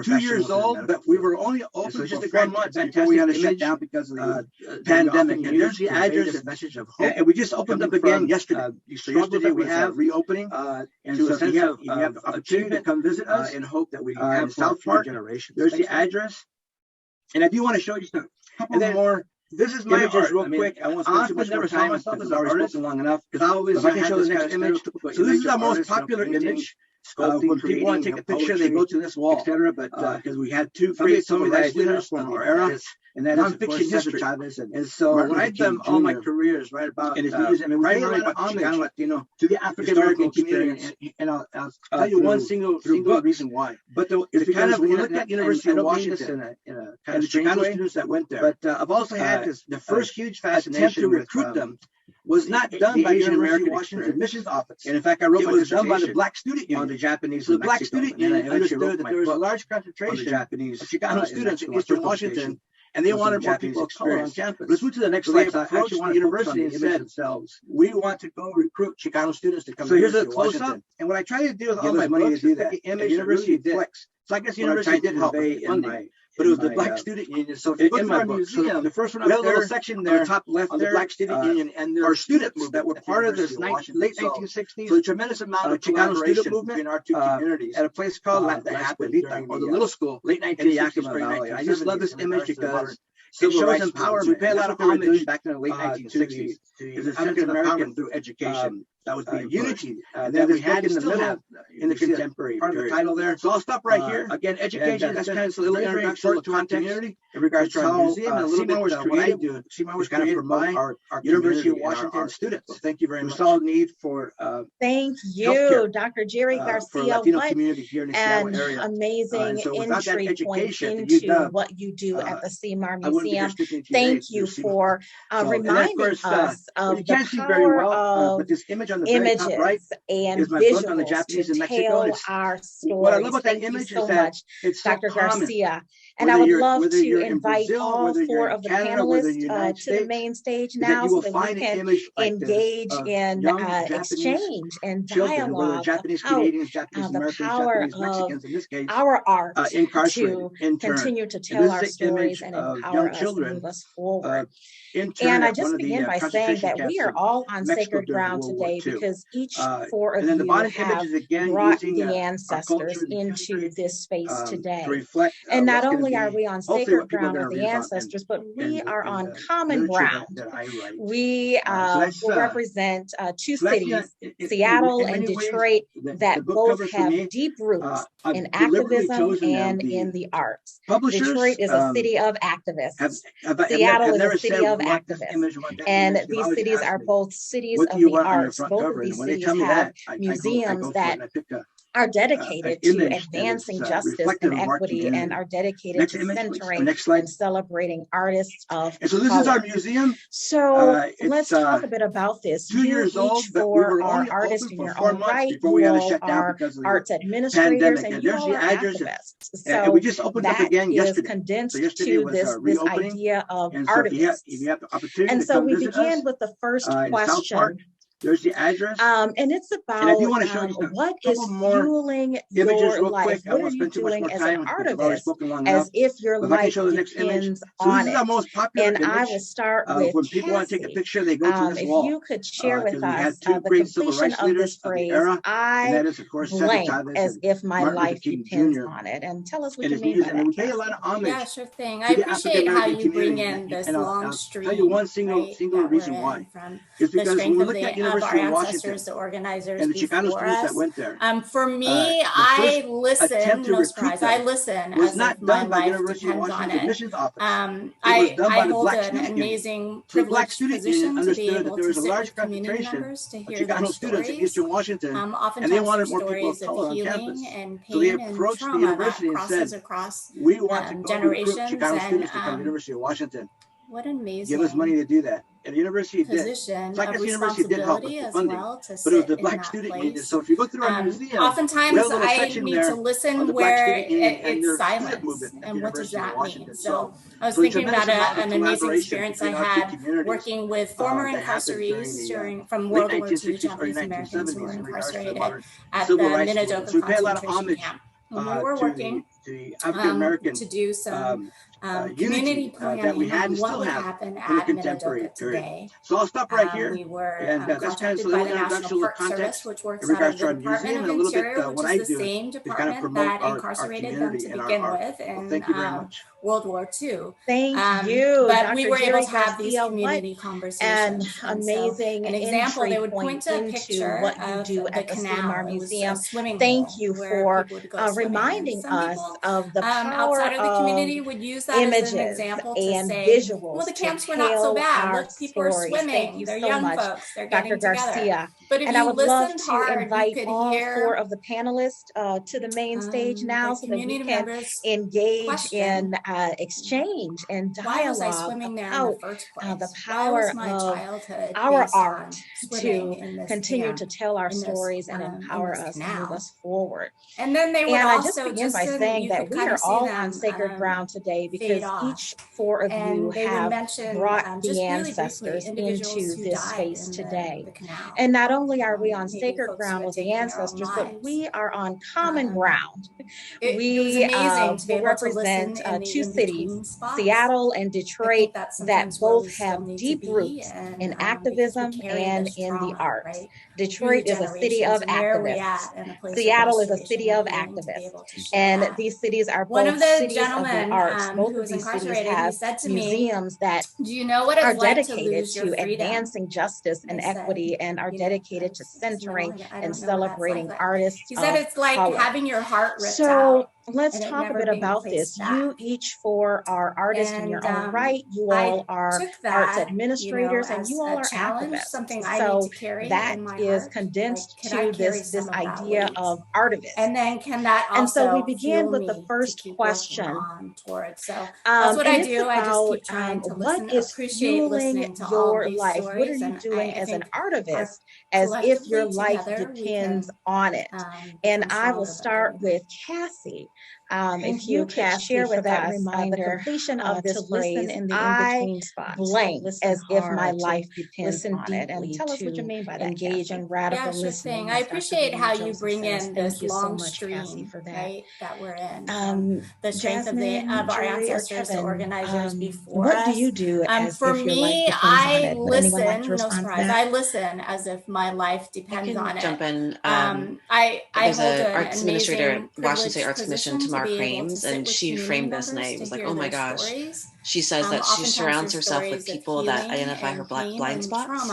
2 years old, but we were only open just for 1 month before we had to shut down because of the pandemic. And there's the address and message of hope. And we just opened up again yesterday. So yesterday we have reopening, and so if you have the opportunity to come visit us in hope that we have South Park. There's the address, and I do want to show you a couple more. This is my art. Real quick. I won't spend too much more time myself as an artist long enough. If I can show the next image. So this is our most popular image. When people want to take a picture, they go to this wall, etc. But because we had two great civil rights leaders from our era, and that is nonfiction history. And so when I've done all my careers, right about and we pay a lot of homage, Latino, to the African American community. And I'll tell you one single reason why. But if you kind of look at University of Washington in a kind of Chicano students that went there, but I've also had the first huge fascination to recruit them. Was not done by the University of Washington Admissions Office. And in fact, I wrote it was done by the Black Student Union on the Japanese. So the Black Student Union understood that there was a large concentration of Japanese Chicano students in Eastern Washington, and they wanted more people of color on campus. Let's move to the next slide. I actually want the university and said, we want to go recruit Chicano students to come to University of Washington. So here's a close-up. And what I try to do with all my money is do that. The image university reflects. So I guess the university did help with funding. But it was the Black Student Union. So if you look at our museum, the first one up there, little section there, on the top left, on the Black Student Union, and there are students that were part of this late 1960s. So a tremendous amount of Chicano student movement between our two communities at a place called La Escuelita, or the Little School, late 1960s, Valley. I just love this image because it shows empowerment. We pay a lot of homage back in the late 1960s to the African American through education. That was the unity that we had in the middle in the contemporary part of the title there. So I'll stop right here. Again, education, that's kind of a little introduction to context in regards to our museum and a little bit what I do. CMAR was kind of promote our University of Washington students. So thank you very much. We saw a need for thank you, Dr. Jerry Garcia. Latino community here in the Seattle area. Amazing entry point into what you do at the CMAR Museum. Thank you for reminding us of the power of images and visuals to tell our stories. What I love about that image is that it's Dr. Garcia. And I would love to invite all four of the panelists to the main stage now so that we can engage in exchange and dialogue about the power of our art to continue to tell our stories and empower us and move us forward. And I just begin by saying that we are all on sacred ground today because each four of you have brought the ancestors into this space today. And not only are we on sacred ground with the ancestors, but we are on common ground. We will represent two cities, Seattle and Detroit, that both have deep roots in activism and in the arts. Detroit is a city of activists. Seattle is a city of activists. And these cities are both cities of the arts. Both of these cities have museums that are dedicated to advancing justice and equity and are dedicated to centering and celebrating artists of color. So this is our museum. So let's talk a bit about this. 2 years old, but we were only artists open in for your 4 own months right. before we had to shut down Are because of arts the administrators pandemic. and And you there's all the are address. activists. And So we just opened up again yesterday. Condensed So yesterday to was this reopening. idea of And so artists. if you have the opportunity And to so come we visit begin us, with the first in South question. Park, there's the address. And it's about And if you want to show you what is fueling images your real life? quick, I What are won't you spend too much doing more as time an because I've already artist spoken long enough. as if your But if I can life show the next image. depends So on this is our it? most popular And I image. will start with When people want to take a Cassie. picture, they go to this If wall. you could share with We had us two the great civil completion rights of leaders this of the phrase, era, and I that is, of course, Cesar blank Chavez as and if my Martin Luther life King depends Jr. on it. And tell us what and you his mean music. by And that, we pay a Cassie. lot of homage. Yeah, sure thing. I to the appreciate how African-American you bring community. in this And long I'll stream. tell you one single right, reason why. From It's the because when strength we of, look at of our University of Washington ancestors, the organizers and the Chicano before students that us. went there, For me, the I first attempt listen, to no recruit surprise, them I listen was as not if my done by life University of depends on Washington's it. admissions office. It was I done by the hold Black an Student Union. amazing So the Black privileged Student Union position to be understood that able there to was a sit large with community concentration members to of hear their Chicano students in stories. Eastern Washington, and they Oftentimes wanted they're more people of stories color of on healing campus. and So they pain and approached the trauma that university and crosses said, across we want to go recruit generations. Chicano students to come to the And University of Washington. what an amazing Give us money to do that. And the university did. position So I of guess the university did help with responsibility the as funding, well to but it was sit the in Black that Student Union. place. So if you go through our museum, Oftentimes we have a little I section need there to of listen the Black where Student Union and it's their student silence, movement at the and what does University of that Washington. mean? So I was so a thinking about tremendous amount of an amazing collaboration experience I between our two had communities, working with former that happened incarcerees from late World War II 1960s, early Japanese Americans who were 1970s in regards to the incarcerated modern at the civil rights movement. Minidoka So we pay a lot of concentration homage camp. And we were to working the African American to do some unity community planning that we had on and what still would have happen in the at contemporary Minidoka period. today. So I'll stop right here. We were And that's kind of contacted a by little the introduction, National a little Park Service, context which works in out regards of to the our Department museum of and a little bit Interior, what which I is the do same to kind of department promote that our incarcerated them community to and begin our art. with Well, in thank you very much. World War II. Thank you, But Dr. we were Jerry able to have these Garcia. community An conversations. And so amazing an example, entry they would point point to a into picture what you of do the at the canal. CMAR It was a Museum. swimming Thank hole you where for people would go swimming. And reminding some us people of the power outside of the community would use that as an images example to and say, visuals well, the to camps were not so tell bad. our Look, people are stories. Thank swimming. you They're so young much, folks. They're Dr. getting together. Garcia. But if And I you would love listened to hard, you invite could all hear four of the panelists to the main stage now so that we community can members engage question, in exchange and why was I dialogue swimming there in about the first place? the Why power was my of childhood our based on art swimming to in this continue camp, to tell our in this, stories and in empower this us and move canal? us forward. And then they would And I just also begin by in- saying you that could we kind are of see all them, on sacred ground today fade because off. each four of you And they would have mention brought just the really briefly ancestors individuals into who this died space in today. the canal. And not only are we on Maybe sacred folks who ground had with the taken their own ancestors, but lives. we are on common ground. It was We amazing to be able to represent listen in the two in-between cities, spots. Seattle and Detroit, that's that sometimes where we both still have need to deep be, roots and, in because we activism carry and this in the trauma, arts. right, Detroit through is a city generations. of And where are we activists. at in a place Seattle of is a city of restoration and healing to be activists. able to share And that? these these cities are one both of the cities gentlemen of the arts. Both who of was these cities incarcerated, he have said to museums that do you know what are it's like to dedicated lose your to freedom? advancing justice and equity, and are dedicated to centering and celebrating artists. He said it's like color. having your heart ripped So out. let's talk a bit about this. You each four are artists in your own right. You all are arts administrators, and you all are activists. Something I so need to carry that in my is heart. condensed Like, to this idea of artivism. And then can that also and so we begin with the first question. So that's what I do. About, I just keep trying to listen, what is fueling your life? What are you doing as an artivist, as if your life depends on it? And I will start with Cassie. If you can share with us the completion of this phrase, in the in-between spots, blank, as if my life depends on it. And tell us what you mean by that. Engage in radical listening. I appreciate how you bring in this long stream, for that. Right, that we're in. The strength of our ancestors, the organizers before us. What do you do as for if your me, life depends on it? Would listen, like no surprise. I listen as if my life depends on it. Jump in. I there's hold an arts administrator at Washington Arts Commission, Tamara Crames, and she framed this, and I was like, oh my gosh. She says that she surrounds herself with people that identify her blind spots,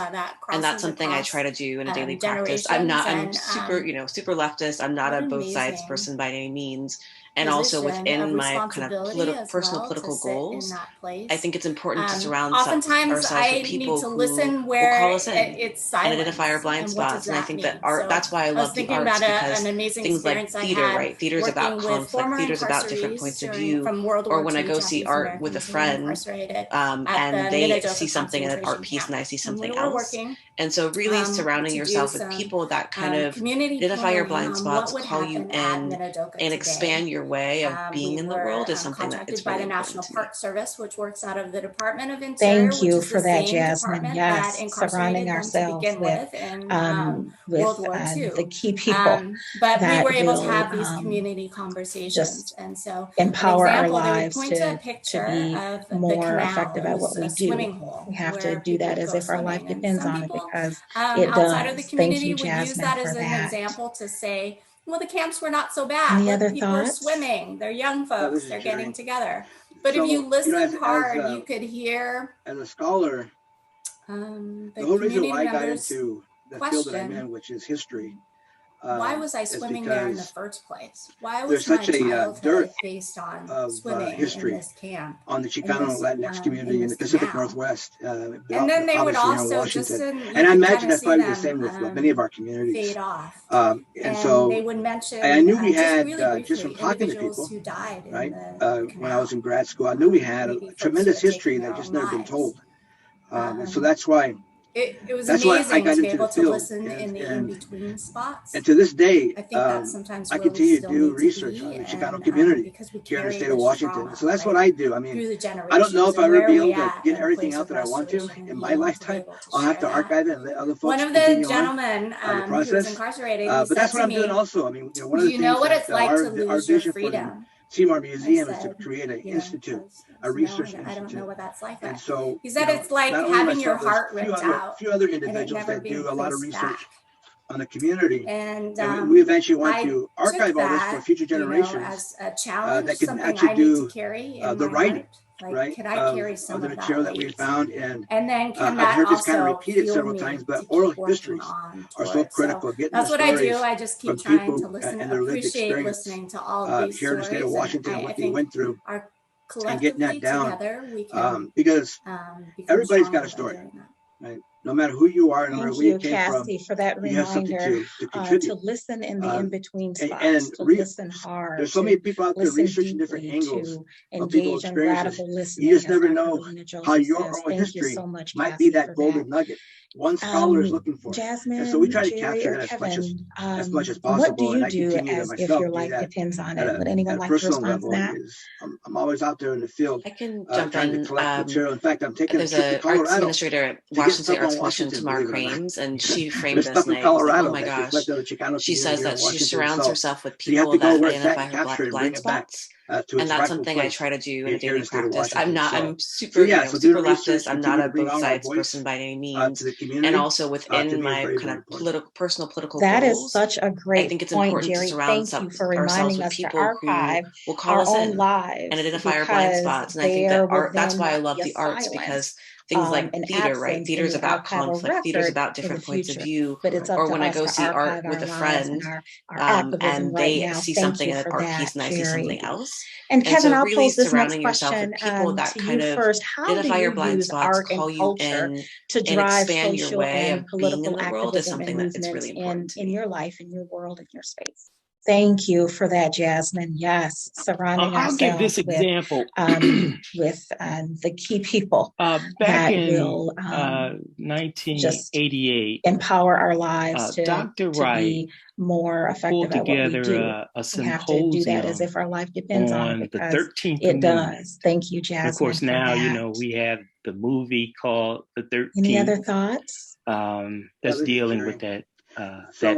and that's something I try to do in a daily practice. I'm super, super leftist. I'm not a both sides person by any means. And also within my kind of personal political goals, I think it's important to surround ourselves with people who will call us in and identify our blind spots. And I think that art, that's why I love the arts, because things like theater, right? Theater is about conflict. Theater is about different points of view. Or when I go see art with a friend and they see something in an art piece and I see something else. And so really surrounding yourself with people that kind of identify your blind spots, call you in, and expand your way of being in the world is something that it's really by the National Park Service, which works out of the Department of Interior. Thank you for that, Jasmine. Yes, surrounding ourselves with World War II. The key people. But we were able to have these community conversations, and so empower our lives to be more effective at what we do. We have to do that as if our life depends on it, because it does. Thank you, Jasmine, use that for as that. an example to say, well, the camps were not so bad. Any other people thoughts? are swimming. They're young folks. They're getting together. But if you listen hard, you could hear. As a scholar, the whole reason why I got into the field that I'm in, which is history. Why was I swimming there in the first place? Why was my childhood based on swimming history in this camp? On the Chicano Latinx community in the Pacific Northwest. And then they would also just, and I imagine that's probably the same with many of our communities. Fade off. And so they would mention, I knew we had, really just from talking to people, who died right? When I was in grad school, I knew we had a tremendous history that just never been told. And so that's why. It was amazing to be able to listen in the in-between spots. And to this day, I think that's sometimes I continue to do research on the Chicano community here in the state of Washington. So that's what I do. I mean, I don't know if I'll ever be able to get everything out that I want to in my lifetime. I'll have to archive it and let other folks One of the gentlemen who was incarcerated, but that's what I'm doing also. I mean, one of the things what it's like to lose your freedom? Seymour Museum is to create an institute, a research institute. I don't know what that's like. And so he said it's like having your heart ripped out. A few other individuals that do a lot of research on the community, and we eventually want to archive all this for future generations as a challenge, that can actually do the writing. Like, right? Could I carry some of the material that we found, and then can I've heard this kind of repeated several times, but oral histories are so critical. Getting that's the what I do. I just keep trying to listen and appreciate listening to all of these here in the state of Washington and what they went through, and getting that down. We can, because everybody's got a story, right? No matter who you are, no matter where you came from, for that you have something reminder to contribute. To listen in the in-between spots, and to listen hard. There's so many people out there researching different angles of people's experiences. Listening. You just never know how your own history might be that golden nugget. One scholar is looking for Jasmine, and so we try to capture that as much as possible. What do you do as if your life depends on it? Would anyone like to respond to that? I'm always out there in the field. I can jump in. Material. In fact, I'm taking there's an arts administrator at Washington Arts Commission, Tamara Crames, and she framed this name. Oh my gosh. She says that she surrounds herself with people that identify her blind spots. And that's something I try to do in a daily practice. I'm super super leftist. I'm not a both sides person by any means. And also within my kind of personal political goals, is such a great I think it's important to surround ourselves with people who will call us in and identify our blind spots. And I think that's why I love the arts, because things like theater, right? Theater is about conflict. Theater is about different points of view. Or when I go see art with a friend, and they see something in an art piece and I see something else. And Kevin, I'll really pose this next surrounding yourself question with people that to kind you of first. How do identify your you blind use spots, art call and you culture in, to and drive expand your social way and of being in political the world is activism something and that's really important in your life, in your world, in your space? Thank you for that, Jasmine. Yes, surrounding I'll ourselves give this example with the key people back in will 1988, empower our lives Dr. Wright be more effective at what we do. a We have to do that as if our life depends on it, because the 13th it does. Thank you, Jasmine. And of course, now we have the movie called The 13th. Any other thoughts? That's dealing with that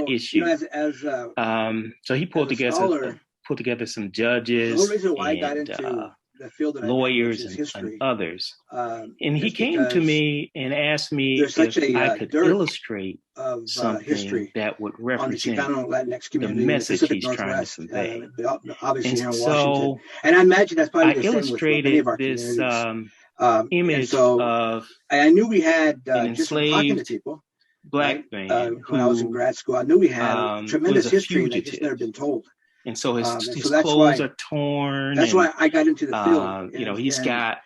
issue. So he pulled together some judges and lawyers and others. And he came to me and asked me if I could illustrate something that would represent the message he's trying to convey. And so and I imagine that's probably I illustrated this image of I knew we had an enslaved people. Black man when I was in grad school, I knew we had a tremendous history that just never been told. And so his clothes are torn. That's why I got into the field. He's got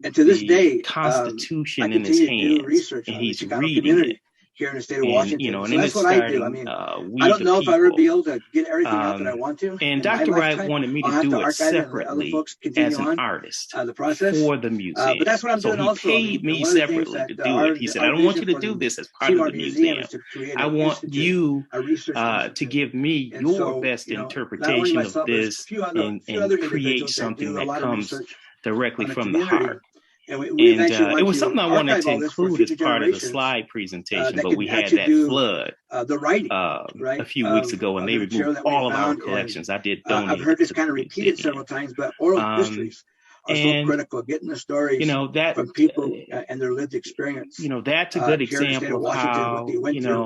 and to this day, Constitution in his hands, and he's reading it here in the state of Washington. And so that's what I do. I mean, I don't know if I ever be able to get everything out that I want to. And Dr. Wright wanted me to do it separately as an artist the process for the museum. But that's what I'm doing also. So he paid me separately to do it. He said, I don't want you to do this as part of the museum. I want you to give me your best interpretation of this and create something that comes directly from the heart. And it was something I wanted to include as part of the slide presentation, but we had that flood a few weeks ago, and they removed all of our collections. I did donate. I've heard this kind of repeated several times, but oral histories are so critical. Getting the stories from people and their lived experience. That's a good example of how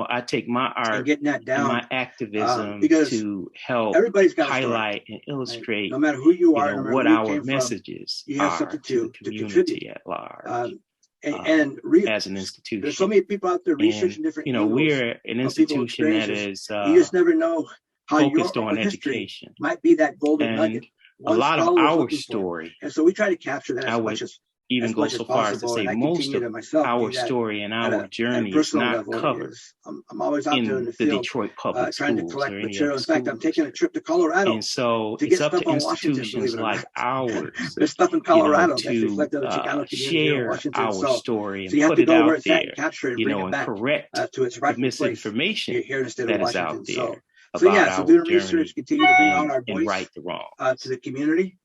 I take my art and getting that down, and my activism to help highlight and illustrate, no matter who you are, what our messages are to the community at large. As an institution, there's so many people out there researching different. We're an institution that is you just never know how focused on education. Might be that golden nugget. A lot of our story, and so we try to capture that as much as even go so far as to say most of our story and our journey is not covered I'm always out there in the field, Detroit public trying schools to collect or material. In fact, I'm taking a trip to Colorado. And so it's up to institutions like ours There's stuff in Colorado to share our story and put it out there, and correct the misinformation that is out there. So doing research, continue to bring on our voice and right the wrong to the community.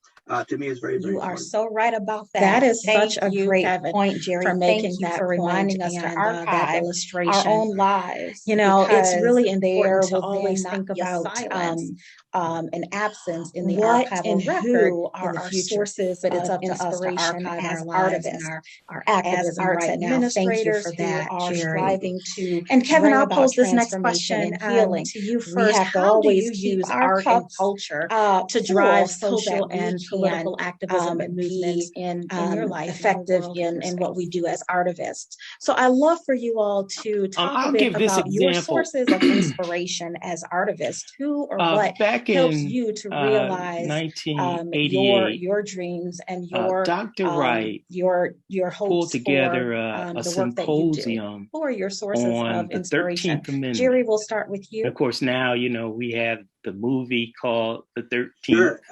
To me, is very, very important. You are so right about that. That is such a great point, Jerry. For making that, for reminding us to archive our own lives. It's really important to always think about an absence in the archival record who are our sources, but it's up to us to archive our lives and our activism right now. Thank you for that, Jerry. And Kevin, I'll pose this next question to you first. We have to always use art and culture to drive social and political activism and movements in your life, effective in what we do as artivists. So I love for you all to talk a bit about your sources of inspiration as artivists. Who or what helps you to realize your dreams and your Dr. Wright your hopes pulled together for a the work symposium. Who are your sources of inspiration? 13th Amendment. Jerry, we'll start with you. And of course, now we have the movie called The 13th. Sure.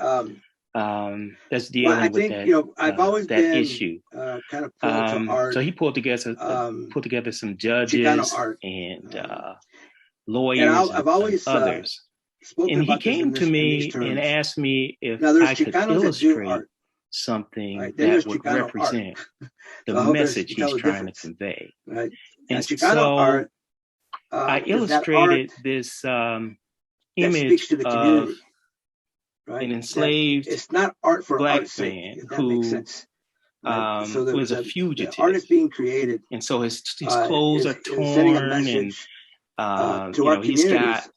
That's dealing with that. I've always that been issue. Kind of pulled to art. So he pulled together some judges and lawyers I've always, and others. And he came to me and asked me if I could illustrate something that would represent the message he's trying to convey. Right. And so I illustrated this image of an enslaved it's not art for black art's sake, man if that who makes sense. So was a fugitive. The art is being created, and so his clothes are sending a torn, message, and to our he's got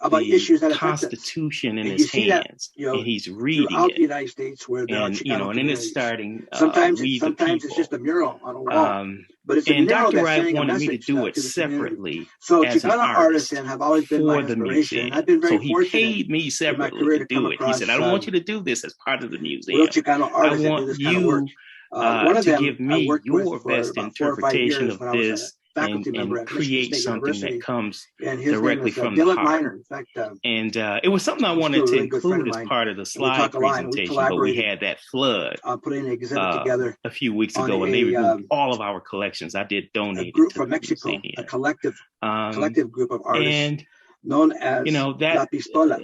about the issues that affect Constitution us. in And his you see hands, that, and he's reading throughout it. the United States, where there are And Chicano and then it's communities. starting. Sometimes we the it's people. just a mural on a wall, but it's a And mural Dr. that's Wright sending a wanted me to message do it to the community. separately So as an Chicano artist artists have always been my for the inspiration. museum. I've been very So he fortunate paid me in my separately career to to come do it. He across said, "I don't want you to do this as part of the museum. real Chicano I artists that do want this kind of work." you One of to them give I me worked your with for best about 4 or 5 interpretation years of when I was a this faculty member and at Michigan create State something University. that comes And his directly name is from the Dylan heart." Miner. In fact, And it was something I he's wanted still a to really good friend include of as mine. part of the We slide talk a lot, and we presentation, but we collaborated had that flood on putting an exhibit together a few weeks on ago, and they a removed all of our collections. I did donate a group it to from the Mexico, museum. a collective group of artists And known as La that Pistola.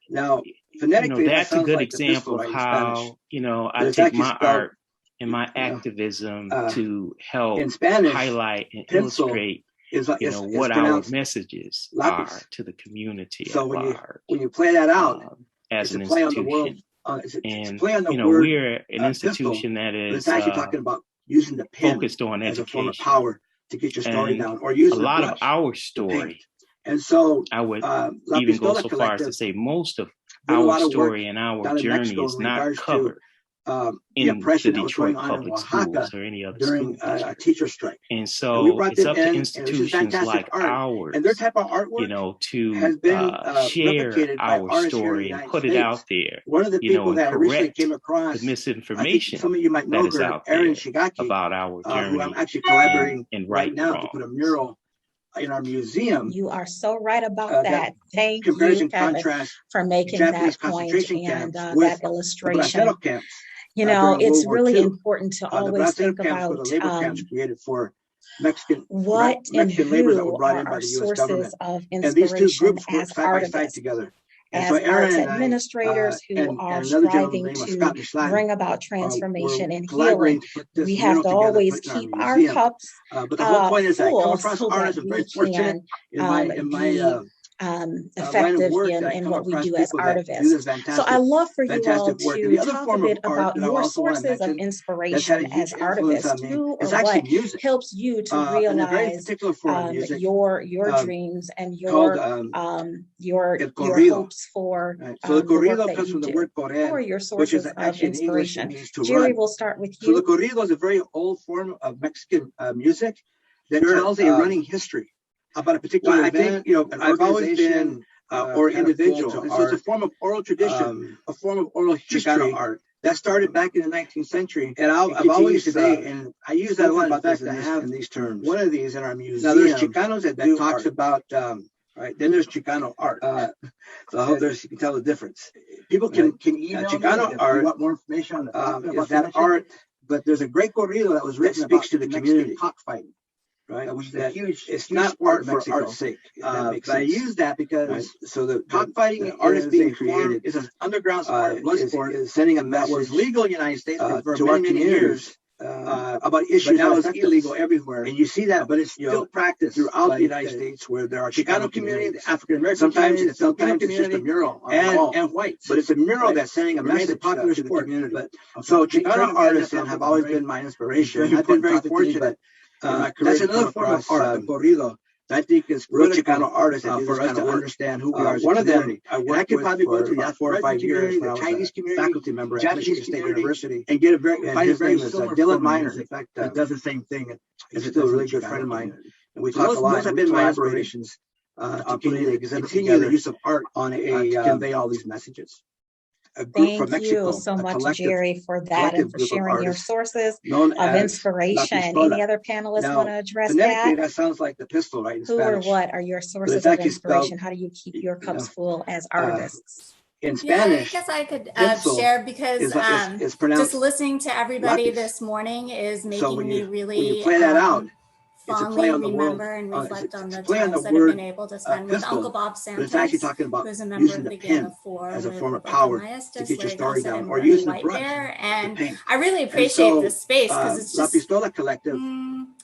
Now, phonetically, that that's a sounds good like the example pistol, of right, in Spanish. how But I it's take actually my spelled, art and my activism to help in Spanish, highlight and pencil illustrate is what our pronounced messages lapis. are to the community So at when large you play that out, as it's an a play on the institution. word. It's a And play on the word. we're an Pistol, institution that but it's is actually talking about using the pen focused on as a form of education. power to get your story And down, or a using a lot brush of our to paint. story, And so, I would La even go Pistola so far as to Collective say most of did a our lot of work story and our down in journey Mexico is in not regards to covered the in the oppression that was going Detroit on in public Oaxaca schools or any other during school a district. teacher strike. And And we so brought it's them up to in, and it was just institutions fantastic like art. ours, And their type of artwork to has been share replicated by our artists here in the story and United put it States. out there, One of the people and that I recently correct came the across, I think misinformation some of you might that know is her, out Erin there Shigaki, about our who I'm journey actually collaborating and right right now to put a mural in our museum. You are so right about that. Thank Compares you, and Kevin, contrasts for making Japanese that point concentration and camps with that the illustration. Bracero camps. You know, during it's World War really II. important to The always Bracero think camps were about the labor camps created for Mexican what and laborers that were who brought are in by our the U.S. sources government. of And these two inspiration groups worked as side by side artists, together. as so arts Aaron and administrators I, who and are another striving gentleman named to Scott Mischladen, bring about transformation were and collaborating healing. to put this We have mural to together, always put it in our keep our museum. cups But the whole point is that I come full across so artists. that I'm very we fortunate can in my be line effective of work in what we across do as people that do artists. this So I love for you all fantastic work. And to the other talk a form of bit art about that I your also want to sources of mention that's had inspiration a huge as influence artists. on me Who or is actually what music. helps you to And a very realize particular form of music your dreams and called your corrido. hopes for Right. So the the work corrido that comes you from the do. word Who correr, are your which is sources of actually in English, it inspiration? means to Jerry, run. we'll start with So the you. corrido is a very old form of Mexican music that tells a running history about a particular event. I think, I've always been or individual. So it's a form of oral tradition, a form of oral history art that started back in the 19th century. And I've always today, and I use that a lot. In fact, I have in these terms one of these in our museum. Now there's Chicanos that talks about. Right. Then there's Chicano art. So I hope you can tell the difference. People can email Chicano me art. If you want more information on the is that art? But there's a great corrido that was written that speaks to the community cockfighting. Right, that huge. It's not art for art's sake. But I use that because so the cockfighting art is being created. It's an underground sport, blood sport, is sending a message that was legal in the United States for to our communities. About issues that is illegal everywhere, and you see that, but it's still practiced throughout the United States, where there are Chicano community, the African American, sometimes it's just a mural and whites, but it's a mural that's sending a message popular to the community. So Chicano artists have always been my inspiration. I've been very fortunate. That's another form of art, the corrido. I think is real Chicano artists for us to understand who we are as a community. I could probably go through that 4 or 5 years when I was Chinese community, faculty member at Michigan State University, and get a very Dylan Miner. In fact, it does the same thing. It's still a really good friend of mine, and we talk a lot. Those have been my aspirations to continue the use of art on to convey all these messages. Thank you so much, Jerry, for that and for sharing your sources of inspiration. Any other panelists want to address that? That sounds like the pistol, right? Who or what are your sources of inspiration? How do you keep your cups full as artists? In Spanish, I guess I could share because is just listening to everybody this morning is making me really when you play that out, fondly remember and reflect on the times that I've been able to spend with Uncle Bob Santos, who's a member of the Gang of Four as a with form of power to get your story down, or using the brush there. And I really appreciate this space because it's just La Pistola Collective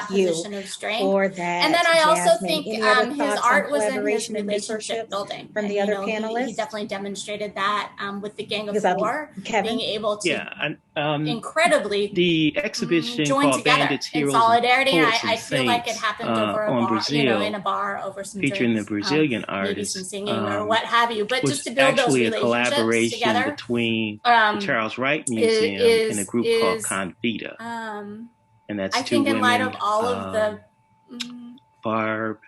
that position of strength. For that, and then I also Jasmine. think Any other his thoughts art on was in his collaboration and relationship mentorship building. from And, the other he panelists? definitely demonstrated that with the Gang of Because Four, Kevin? being able to Yeah, incredibly the exhibition join called together Bandits, in Heroes, solidarity. And Poets, and I feel like it Saints happened over a on bar, Brazil, in a bar over some featuring drinks, the Brazilian maybe some artists, singing or what have you. But just was to build those actually a relationships collaboration together between the Charles Wright Museum and a group called Convita. And that's I two think in light women, of all of the Barb,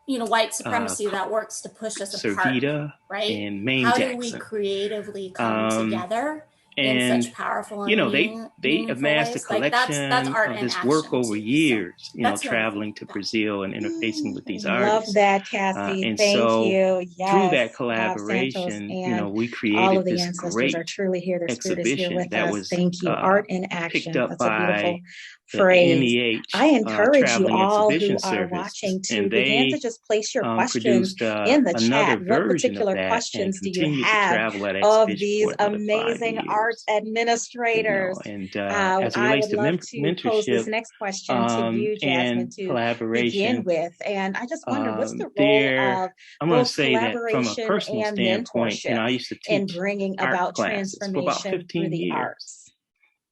white supremacy that works to push us apart, Servita, right? and Maine How Jackson. do we creatively come together in such powerful and they amassed a collection that's art of in this action work over too. years, That's traveling to Brazil and interfacing with these Love artists. that, Cassie. And Thank so you. Yes, through that Santos collaboration, and we all created of the this ancestors great are truly here. Their spirit is here exhibition with that us. was Thank you. Art in action. picked up That's a beautiful by the phrase. NEH I encourage you Traveling all who Exhibition are Service, watching to and begin to they just place your questions produced in the another chat. What version of particular that, and questions do you continued to have travel at of exhibition these for another 5 amazing art years. administrators? And as it I relates would to love to pose this mentorship next question to you, Jasmine, and to collaboration, begin with. And I just wonder, what's the role there, of I'm going to both say that from a collaboration personal and standpoint, mentorship I used to in teach bringing art about classes for about transformation through 15 the years. arts?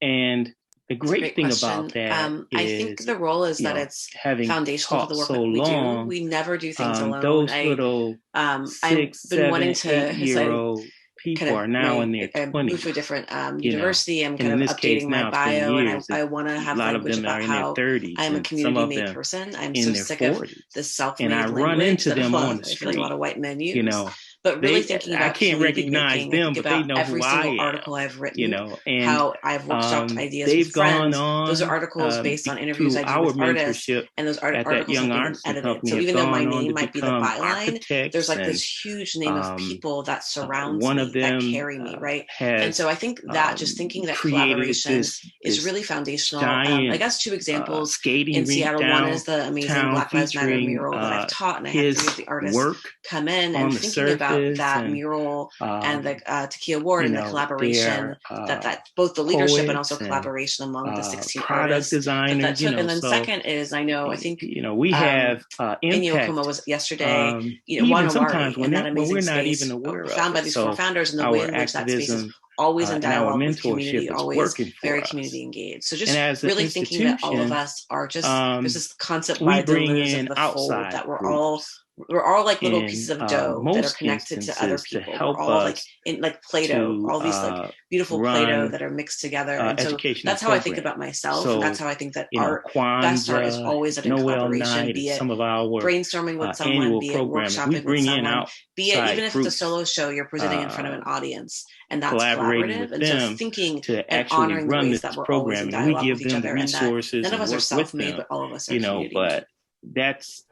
And the great thing question. about that I think the role is that it's foundational to the work so that we long, do. We never do things alone. those little 6, I've been wanting 7, to 8-year-old people are now in their I 20s. moved to a different university. I'm and kind in of this case updating now my it's been bio, years. and I want to have a lot language of them are about in their how 30s, I'm a and some of community-made them person. I'm in so their sick 40s. of the self-made And I language run into that them on the I feel like a street. lot of white men use. But really thinking I about can't community recognize making, them, I think but about they know every who single I am. article I've written, And how I've workshopped ideas they've with gone friends. on. Those are articles based on interviews I do with artists, and those articles have been edited. So even though my name might be the byline, there's like this huge name of people that surrounds me, that carry me, right? And so I think that just thinking that collaboration is really foundational. I guess 2 examples in Seattle. One is the amazing Black Lives Matter mural that I've taught, and I had 3 of the artists come in, and thinking about that mural and the Takia Ward and the collaboration that both the leadership and also collaboration among the 16 artists designers, that took. And then so, second is, I think we have Inyo impact. Kuma was yesterday, Even sometimes in that amazing we're not space even aware of found by it. these So 4 founders, and the way in which that space is always in dialogue with community, always very community engaged. So just really thinking that all of us are just, there's this concept by Deleuze of the fold, that we're all like little pieces of dough that are connected to other people. We're all like in like Play-Doh, all these like beautiful Play-Doh that are mixed together. And so that's how I think about myself. And that's how I think that art, best art is always in collaboration, be it some of our brainstorming with someone, be it workshopping with someone, be it even if it's a solo show you're presenting in front of an audience, and that's collaborative. And so thinking and honoring the ways that we're always in dialogue with each other, and that none of us are self-made, but all of us are community. But that's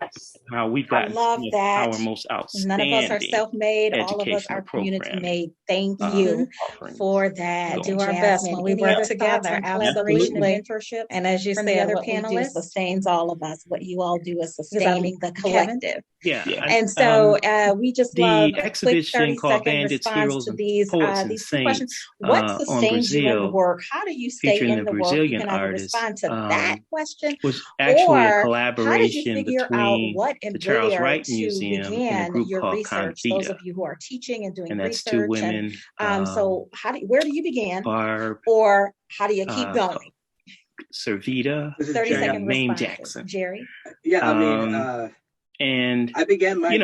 how we've gotten our most outstanding. None of us are self-made. All of us are community-made. Thank you for that. Do our best when we work together. Collaboration and mentorship. And as you said, other panelists, sustains all of us. What you all do is sustaining the collective. Yeah. And so we just love the a quick 30-second response to these 2 questions. What sustains you in the work? How do you stay in the work? You can either respond to that question, was actually a or collaboration how did you figure out what the Charles and Wright to Museum and a begin group your called research? Contheta. Those of you who are teaching and doing And that's research. 2 women. So where do you begin? Barb, or how do you keep going? Servita, 30-second Mame responses. Jackson. Jerry? Yeah, I mean, and I began my,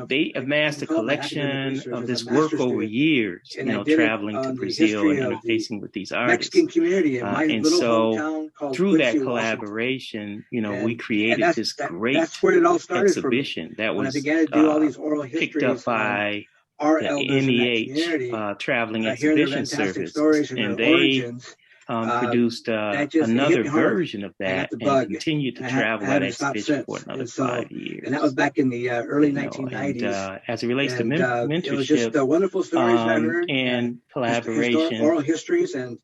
they amassed a collection of this work over years, traveling to Brazil and interfacing with these artists. Mexican community in my and little so hometown called through that Quincy, collaboration, we created this great that's where it all started exhibition that was I began to do all these oral picked up by our the NEH Traveling Exhibition Service, and they produced another version of that and continued to travel that exhibition for another 5 years. And that was back in the early 1990s. And as it relates to mentorship, it was just wonderful stories I heard, and collaboration, oral histories, and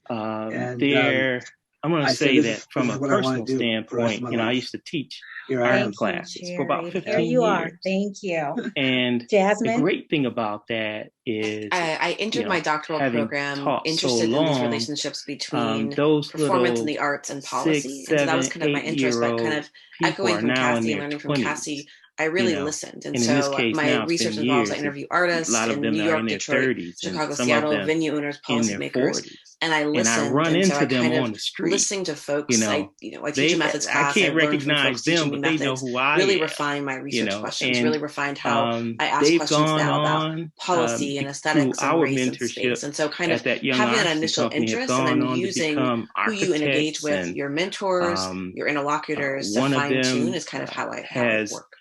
I'm going to say that from a personal standpoint, I used to teach art classes for about 15 years. There you are. Thank you. And Jasmine? the great thing about that is I entered my doctoral program interested in these relationships between performance in the arts and policy. 6, 7, and so that was kind of my interest, but kind of echoing from Cassie and learning from 20s. Cassie, I really listened. And so my research involves, I interview artists in New York, Detroit, Chicago, Seattle, venue owners, policymakers. And I listened. And I run into them on the street. Listening to folks, I teach a methods class. I can't recognize them, but they know who I am. Really refined my research questions. Really refined how I ask questions now about policy and aesthetics and race and space. And so kind of having that initial interest and then using who you engage with, your mentors, your interlocutors to fine tune is kind of how I work.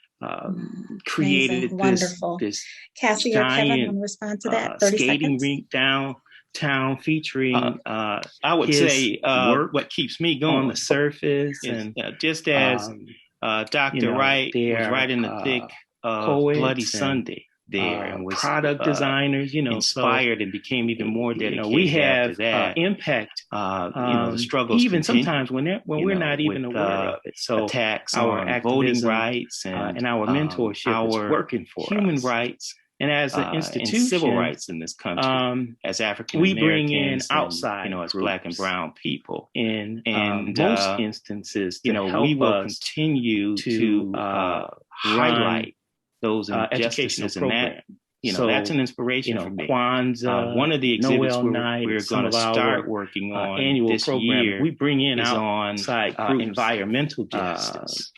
Created wonderful. this Cassie giant or Kevin, want to respond to that? 30 skating seconds. rink down town featuring I would say work, what keeps me going on the surface, and just as Dr. Wright was right in the thick of Bloody Sunday there, and was product designers, inspired and became even more dedicated. We have impact, the struggles even continue, sometimes when we're not even aware of it. So attacks our on voting rights and our mentorship is working for human us. Rights. And as an institution, civil rights in this country, as African Americans, we bring in outside, as Black and Brown people. In most instances, we will continue to highlight those injustices in that. So that's an inspiration for me. Kwanzaa, one of the exhibits we're going to start working on annual this year, we bring in outside environmental justice.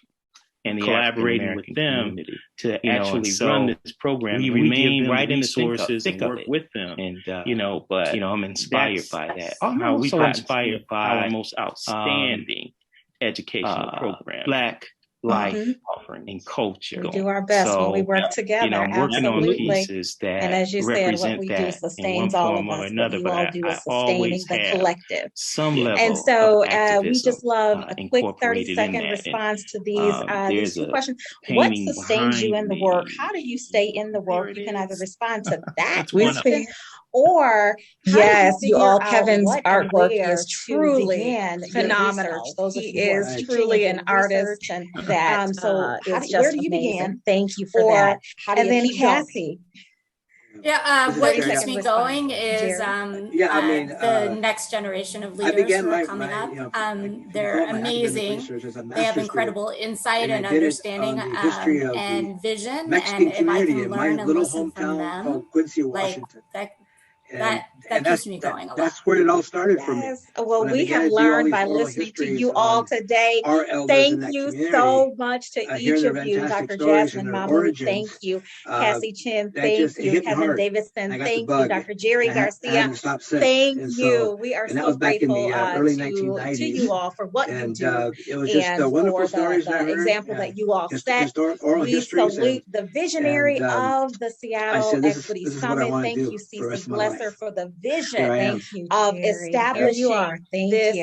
And collaborating with them to actually run this program. We remain right in the sources and work with them. And, I'm inspired by that. I'm also inspired by our most outstanding educational program, Black life offering and culture. We do our best when we work together. I'm working on pieces that and as you said, what we do sustains all of us. What you all do is sustaining the collective. Some level and so we just love a quick 30-second response to these two questions. What sustains you in the work? How do you stay in the work? You can either respond to that question, or yes, you all, Kevin's artwork is truly phenomenal. He is truly an artist, and that where do you begin? Thank you for that. And then Cassie. Yeah, what keeps me going is the next generation of leaders who are coming up. They're amazing. They have incredible insight and understanding and vision. And if I can learn and listen from them, like that keeps me going a lot. That's where it all started for me. Well, we have learned by listening to you all today. Thank you so much to each of you. Dr. Jasmine Mahmoud, thank you. Cassie Chin, thank you. Kevin Davidson, thank you. Dr. Jerry Garcia, thank you. We are so grateful to you all for what you do. It was just wonderful stories. The example that you all set. We salute the visionary of the Seattle Equity Summit. Thank you, Cece Blesser, for the vision of establishing this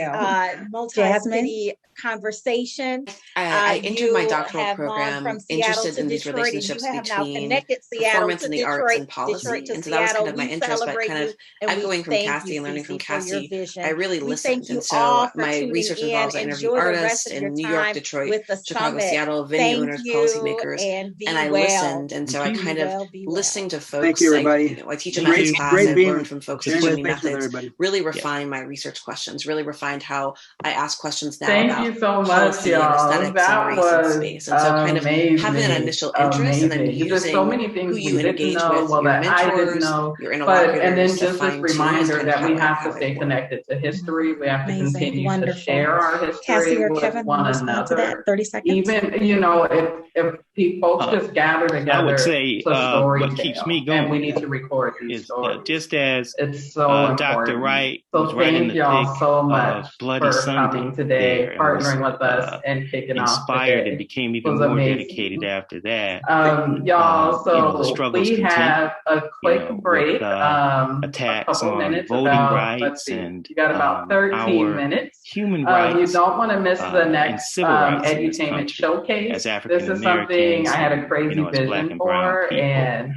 multi-city conversation. I entered my doctoral program interested in these relationships between performance in the arts and policy. And so that was kind of my interest, but kind of echoing from Cassie and learning from Cassie, I really listened. And so my research involves I interviewed artists in New York, Detroit, Chicago, Seattle, venue owners, policymakers, and I listened. And so I kind of listening to folks. Thank you, everybody. I teach a methods class. I've learned from folks who teach me methods. Really refined my research questions. Really refined how I ask questions now about so much, y'all. That was space. And so kind of having an initial interest and then using so many things who you engage with, your mentors, your interlocutors, and then just this reminder that we have to stay connected to history. We have to continue to share our history Cassie or with Kevin, one another. That 30 seconds. Even, if folks just gather together, I would say what keeps me going, and we need to record these stories. Just as it's so Dr. Wright was so right in the y'all thick so much Bloody for Sunday coming today, partnering with us and kicking off inspired today. and became even more dedicated after that. Y'all, so the struggles we continue, have a quick break, attacks a couple on minutes voting rights and you got about 13 minutes. Human rights. You don't want to miss the next edutainment country, showcase. as African This is something I had a crazy vision for, and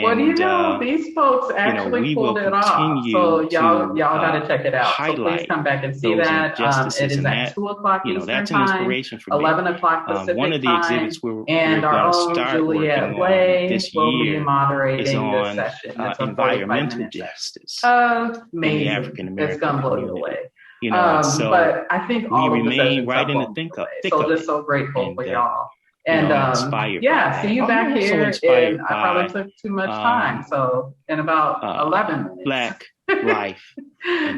what do you know? These folks actually pulled it off. So y'all got to check it out. So please come back and see that. It is at 2 o'clock Eastern time, 11 o'clock Pacific one of the exhibits and our own Juliet Way will be moderating on this session. It's environmental justice. Amazing. It's gonna blow you away. So but I think all we of the remain sessions right in the thick thick so of just it. so grateful for y'all. And yeah, see you back here. And I probably took too much time. So in about 11 minutes. Black life.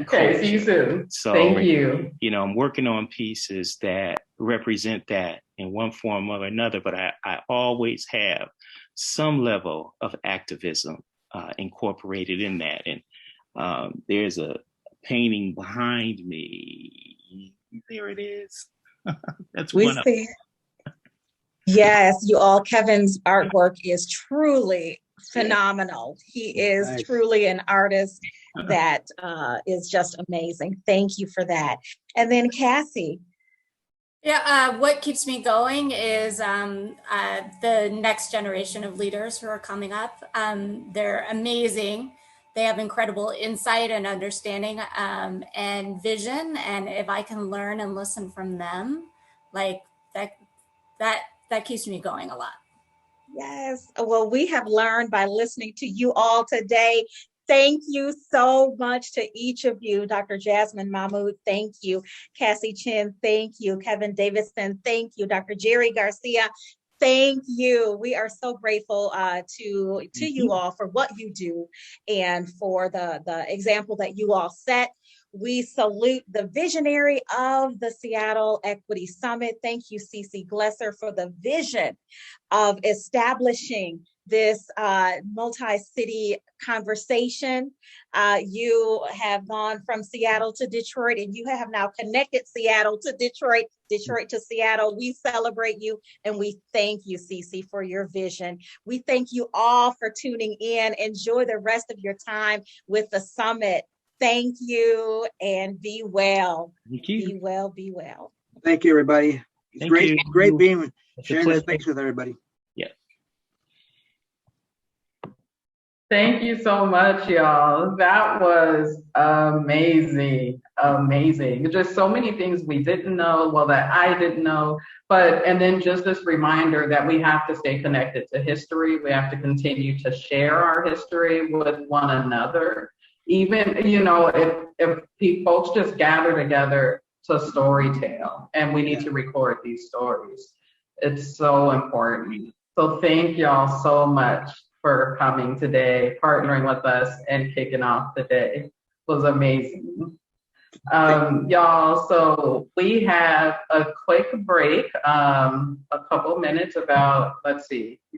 Okay, see you soon. So, thank you. I'm working on pieces that represent that in one form or another, but I always have some level of activism incorporated in that. And there's a painting behind me. There it is. That's we one see. Yes, you all, Kevin's artwork is truly phenomenal. He is truly an artist. that is just amazing. Thank you for that. And then Cassie. Yeah, what keeps me going is the next generation of leaders who are coming up. They're amazing. They have incredible insight and understanding and vision. And if I can learn and listen from them, like that keeps me going a lot. Yes. Well, we have learned by listening to you all today. Thank you so much to each of you. Dr. Jasmine Mahmood, thank you. Cassie Chin, thank you. Kevin Davidson, thank you. Dr. Jerry Garcia, thank you. We are so grateful to you all for what you do and for the example that you all set. We salute the visionary of the Seattle Equity Summit. Thank you, Cece Glesser, for the vision of establishing this multi-city conversation. You have gone from Seattle to Detroit, and you have now connected Seattle to Detroit, Detroit to Seattle. We celebrate you, and we thank you, Cece, for your vision. We thank you all for tuning in. Enjoy the rest of your time with the summit. Thank you, and be well. Thank you. Be well, be well. Thank you, everybody. It's great being sharing the space with everybody. Yeah. Thank you so much, y'all. That was amazing, amazing. Just so many things we didn't know, well, that I didn't know, and then just this reminder that we have to stay connected to history. We have to continue to share our history with one another. Even, if folks just gather together to storytell, and we need to record these stories. It's so important. So thank y'all so much for coming today, partnering with us, and kicking off the day. It was amazing. Y'all, so we have a quick break, a couple minutes, we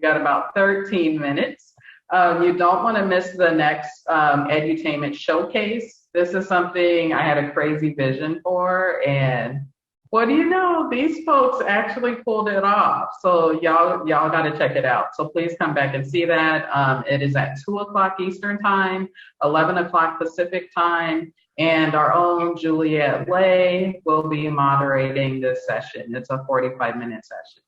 got about 13 minutes. You don't want to miss the next edutainment showcase. This is something I had a crazy vision for, and what do you know? These folks actually pulled it off. So y'all got to check it out. So please come back and see that. It is at 2:00 Eastern Time, 11:00 Pacific Time, and our own Juliet Lay will be moderating this session. It's a 45-minute session.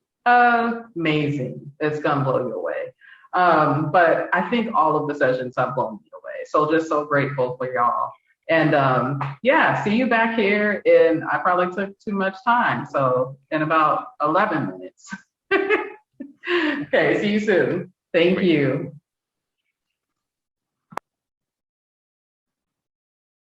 Amazing. It's gonna blow you away. But I think all of the sessions have blown me away. So just so grateful for y'all. And see you back here I probably took too much time. So in about 11 minutes. Okay, see you soon. Thank you.